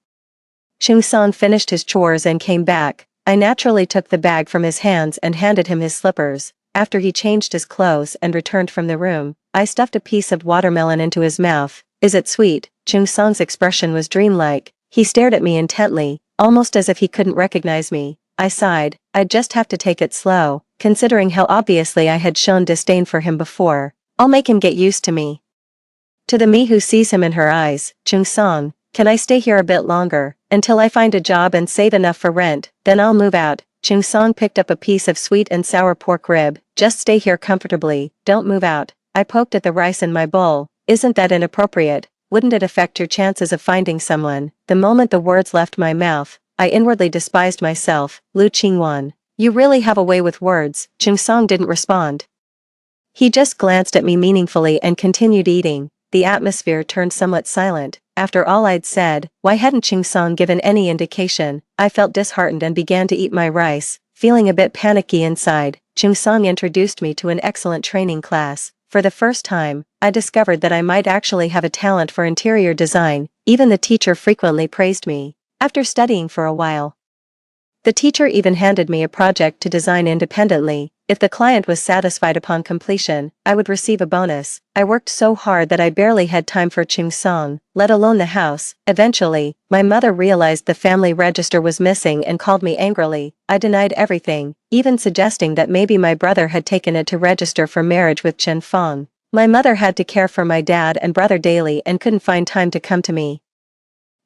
Ching Song finished his chores and came back. I naturally took the bag from his hands and handed him his slippers. After he changed his clothes and returned from the room, I stuffed a piece of watermelon into his mouth. Is it sweet? Ching Song's expression was dreamlike. He stared at me intently, almost as if he couldn't recognize me. I sighed. I'd just have to take it slow, considering how obviously I had shown disdain for him before. I'll make him get used to me. To the me who sees him in her eyes, Ching Song, can I stay here a bit longer, until I find a job and save enough for rent, then I'll move out. Ching Song picked up a piece of sweet and sour pork rib. Just stay here comfortably, don't move out. I poked at the rice in my bowl. Isn't that inappropriate? Wouldn't it affect your chances of finding someone? The moment the words left my mouth, I inwardly despised myself. Lu Qingwan. You really have a way with words. Ching Song didn't respond. He just glanced at me meaningfully and continued eating. The atmosphere turned somewhat silent. After all I'd said, why hadn't Ching Song given any indication? I felt disheartened and began to eat my rice, feeling a bit panicky inside. Ching Song introduced me to an excellent training class. For the first time, I discovered that I might actually have a talent for interior design. Even the teacher frequently praised me. After studying for a while, the teacher even handed me a project to design independently. If the client was satisfied upon completion, I would receive a bonus. I worked so hard that I barely had time for Ching Song, let alone the house. Eventually, my mother realized the family register was missing and called me angrily. I denied everything, even suggesting that maybe my brother had taken it to register for marriage with Chen Fang. My mother had to care for my dad and brother daily and couldn't find time to come to me.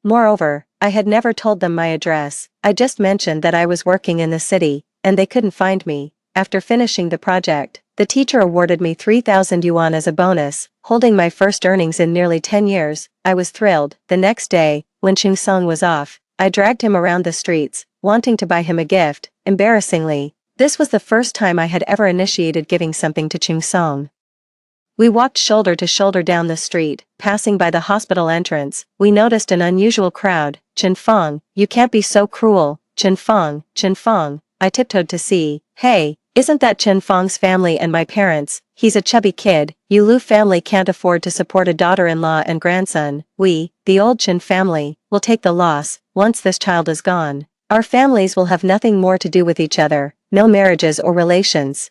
Moreover, I had never told them my address. I just mentioned that I was working in the city, and they couldn't find me. After finishing the project, the teacher awarded me 3,000 yuan as a bonus, holding my first earnings in nearly 10 years. I was thrilled. The next day, when Chung-sung was off, I dragged him around the streets, wanting to buy him a gift. Embarrassingly, this was the first time I had ever initiated giving something to Chung-sung. We walked shoulder to shoulder down the street. Passing by the hospital entrance, we noticed an unusual crowd. Chen-feng, you can't be so cruel. Chen-feng, Chen-feng. I tiptoed to see. Hey, isn't that Chen-feng's family and my parents? He's a chubby kid. You Lu family can't afford to support a daughter-in-law and grandson. We, the old Chen family, will take the loss. Once this child is gone, our families will have nothing more to do with each other. No marriages or relations.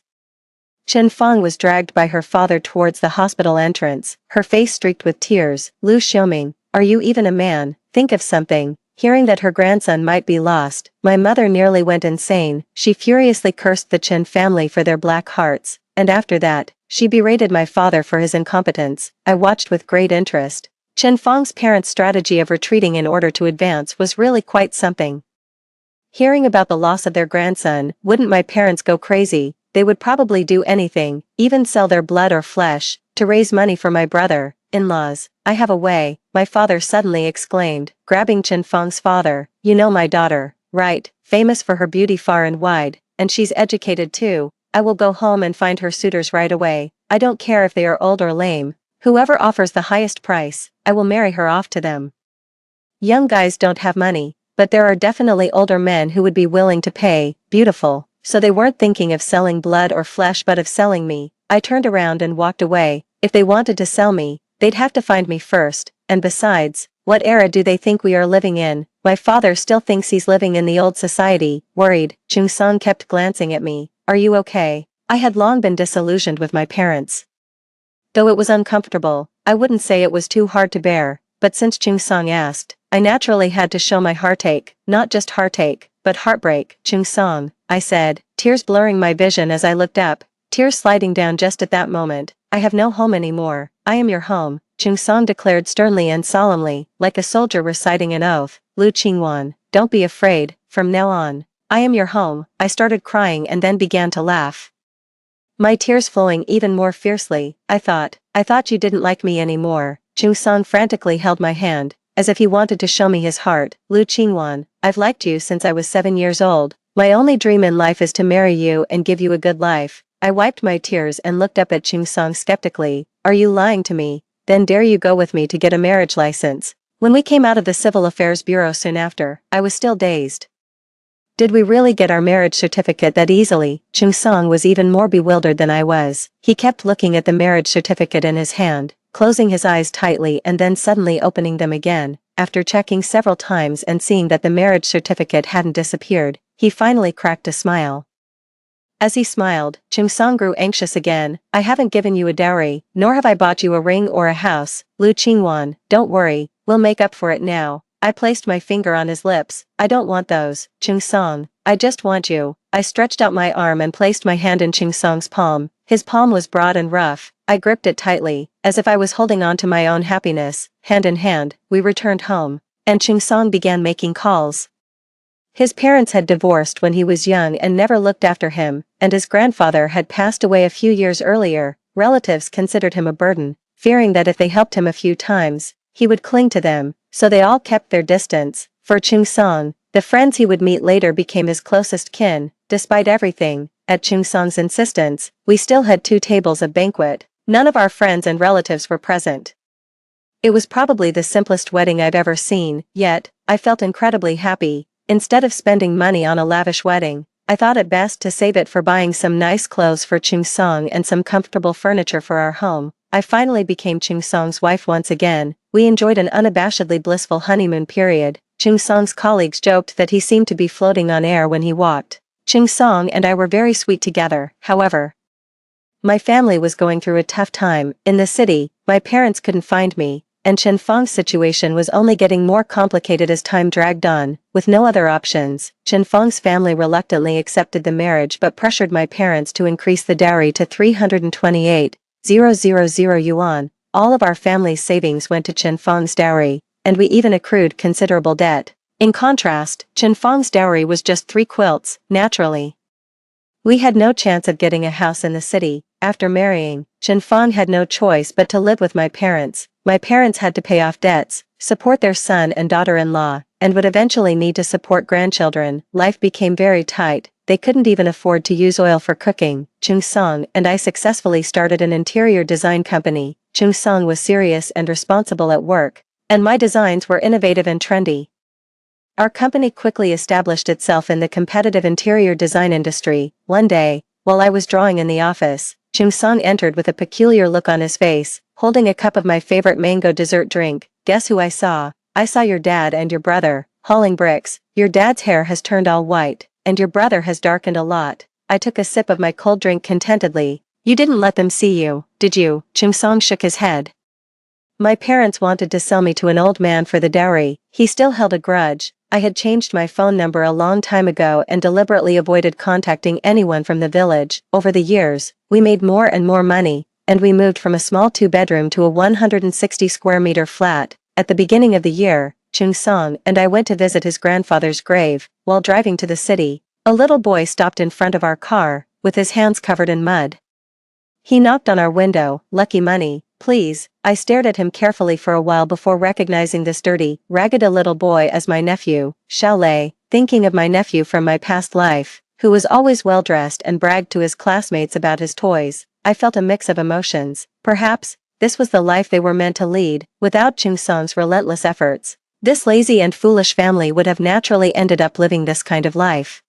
Chen-feng was dragged by her father towards the hospital entrance, her face streaked with tears. Lu Xiaoming, are you even a man? Think of something. Hearing that her grandson might be lost, my mother nearly went insane. She furiously cursed the Chen family for their black hearts, and after that, she berated my father for his incompetence. I watched with great interest. Chen-feng's parents' strategy of retreating in order to advance was really quite something. Hearing about the loss of their grandson, wouldn't my parents go crazy? They would probably do anything, even sell their blood or flesh, to raise money for my brother-in-laws. I have a way, my father suddenly exclaimed, grabbing Chen-feng's father. You know my daughter, right? Famous for her beauty far and wide, and she's educated too. I will go home and find her suitors right away. I don't care if they are old or lame. Whoever offers the highest price, I will marry her off to them. Young guys don't have money, but there are definitely older men who would be willing to pay. Beautiful. So they weren't thinking of selling blood or flesh but of selling me. I turned around and walked away. If they wanted to sell me, they'd have to find me first, and besides, what era do they think we are living in? My father still thinks he's living in the old society. Worried, Chung-sung kept glancing at me. Are you okay? I had long been disillusioned with my parents. Though it was uncomfortable, I wouldn't say it was too hard to bear, but since Chung-sung asked, I naturally had to show my heartache, not just heartache, but heartbreak. Chung-sung, I said, tears blurring my vision as I looked up, tears sliding down just at that moment. I have no home anymore. I am your home, Chung-sung declared sternly and solemnly, like a soldier reciting an oath. Lu Qingwan, don't be afraid, from now on, I am your home. I started crying and then began to laugh. My tears flowing even more fiercely. I thought you didn't like me anymore. Chung-sung frantically held my hand, as if he wanted to show me his heart. Lu Qingwan, I've liked you since I was 7 years old. My only dream in life is to marry you and give you a good life. I wiped my tears and looked up at Chung-sung skeptically. Are you lying to me? Then dare you go with me to get a marriage license? When we came out of the Civil Affairs Bureau soon after, I was still dazed. Did we really get our marriage certificate that easily? Chung-sung was even more bewildered than I was. He kept looking at the marriage certificate in his hand, closing his eyes tightly and then suddenly opening them again. After checking several times and seeing that the marriage certificate hadn't disappeared, he finally cracked a smile. As he smiled, Chung-sung grew anxious again. I haven't given you a dowry, nor have I bought you a ring or a house. Lu Qingwan, don't worry, we'll make up for it now. I placed my finger on his lips. I don't want those, Chung-sung, I just want you. I stretched out my arm and placed my hand in Chung-sung's palm. His palm was broad and rough. I gripped it tightly, as if I was holding on to my own happiness. Hand in hand, we returned home, and Chung-sung began making calls. His parents had divorced when he was young and never looked after him, and his grandfather had passed away a few years earlier. Relatives considered him a burden, fearing that if they helped him a few times, he would cling to them, so they all kept their distance. For Chung-sung, the friends he would meet later became his closest kin. Despite everything, at Chung-sung's insistence, we still had 2 tables of banquet. None of our friends and relatives were present. It was probably the simplest wedding I've ever seen, yet, I felt incredibly happy. Instead of spending money on a lavish wedding, I thought it best to save it for buying some nice clothes for Chung-sung and some comfortable furniture for our home. I finally became Chung-sung's wife once again. We enjoyed an unabashedly blissful honeymoon period. Chung-sung's colleagues joked that he seemed to be floating on air when he walked. Chung-sung and I were very sweet together. However, my family was going through a tough time. In the city, my parents couldn't find me, and Chen-feng's situation was only getting more complicated as time dragged on. With no other options, Chen-feng's family reluctantly accepted the marriage but pressured my parents to increase the dowry to 328 yuan. All of our family's savings went to Chen Fang's dowry, and we even accrued considerable debt. In contrast, Chen Fang's dowry was just 3 quilts, naturally. We had no chance of getting a house in the city. After marrying, Chen Fang had no choice but to live with my parents. My parents had to pay off debts, support their son and daughter-in-law, and would eventually need to support grandchildren. Life became very tight. They couldn't even afford to use oil for cooking. Chung Song and I successfully started an interior design company. Chung Song was serious and responsible at work, and my designs were innovative and trendy. Our company quickly established itself in the competitive interior design industry. One day, while I was drawing in the office, Chung Song entered with a peculiar look on his face, holding a cup of my favorite mango dessert drink. Guess who I saw? I saw your dad and your brother, hauling bricks. Your dad's hair has turned all white, and your brother has darkened a lot. I took a sip of my cold drink contentedly. You didn't let them see you, did you? Chung Song shook his head. My parents wanted to sell me to an old man for the dowry. He still held a grudge. I had changed my phone number a long time ago and deliberately avoided contacting anyone from the village. Over the years, we made more and more money, and we moved from a small 2-bedroom to a 160 square meter flat. At the beginning of the year, Chung Song and I went to visit his grandfather's grave. While driving to the city, a little boy stopped in front of our car, with his hands covered in mud. He knocked on our window. Lucky money, please. I stared at him carefully for a while before recognizing this dirty, ragged little boy as my nephew, Xiao Lei. Thinking of my nephew from my past life, who was always well-dressed and bragged to his classmates about his toys, I felt a mix of emotions. Perhaps, this was the life they were meant to lead. Without Chung Song's relentless efforts, this lazy and foolish family would have naturally ended up living this kind of life.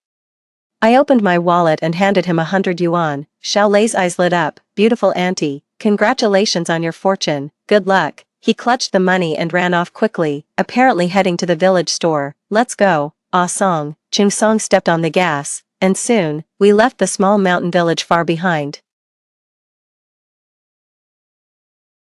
I opened my wallet and handed him 100 yuan. Xiao Lei's eyes lit up. Beautiful auntie, congratulations on your fortune, good luck. He clutched the money and ran off quickly, apparently heading to the village store. Let's go, Ah Song. Chung Song stepped on the gas, and soon, we left the small mountain village far behind.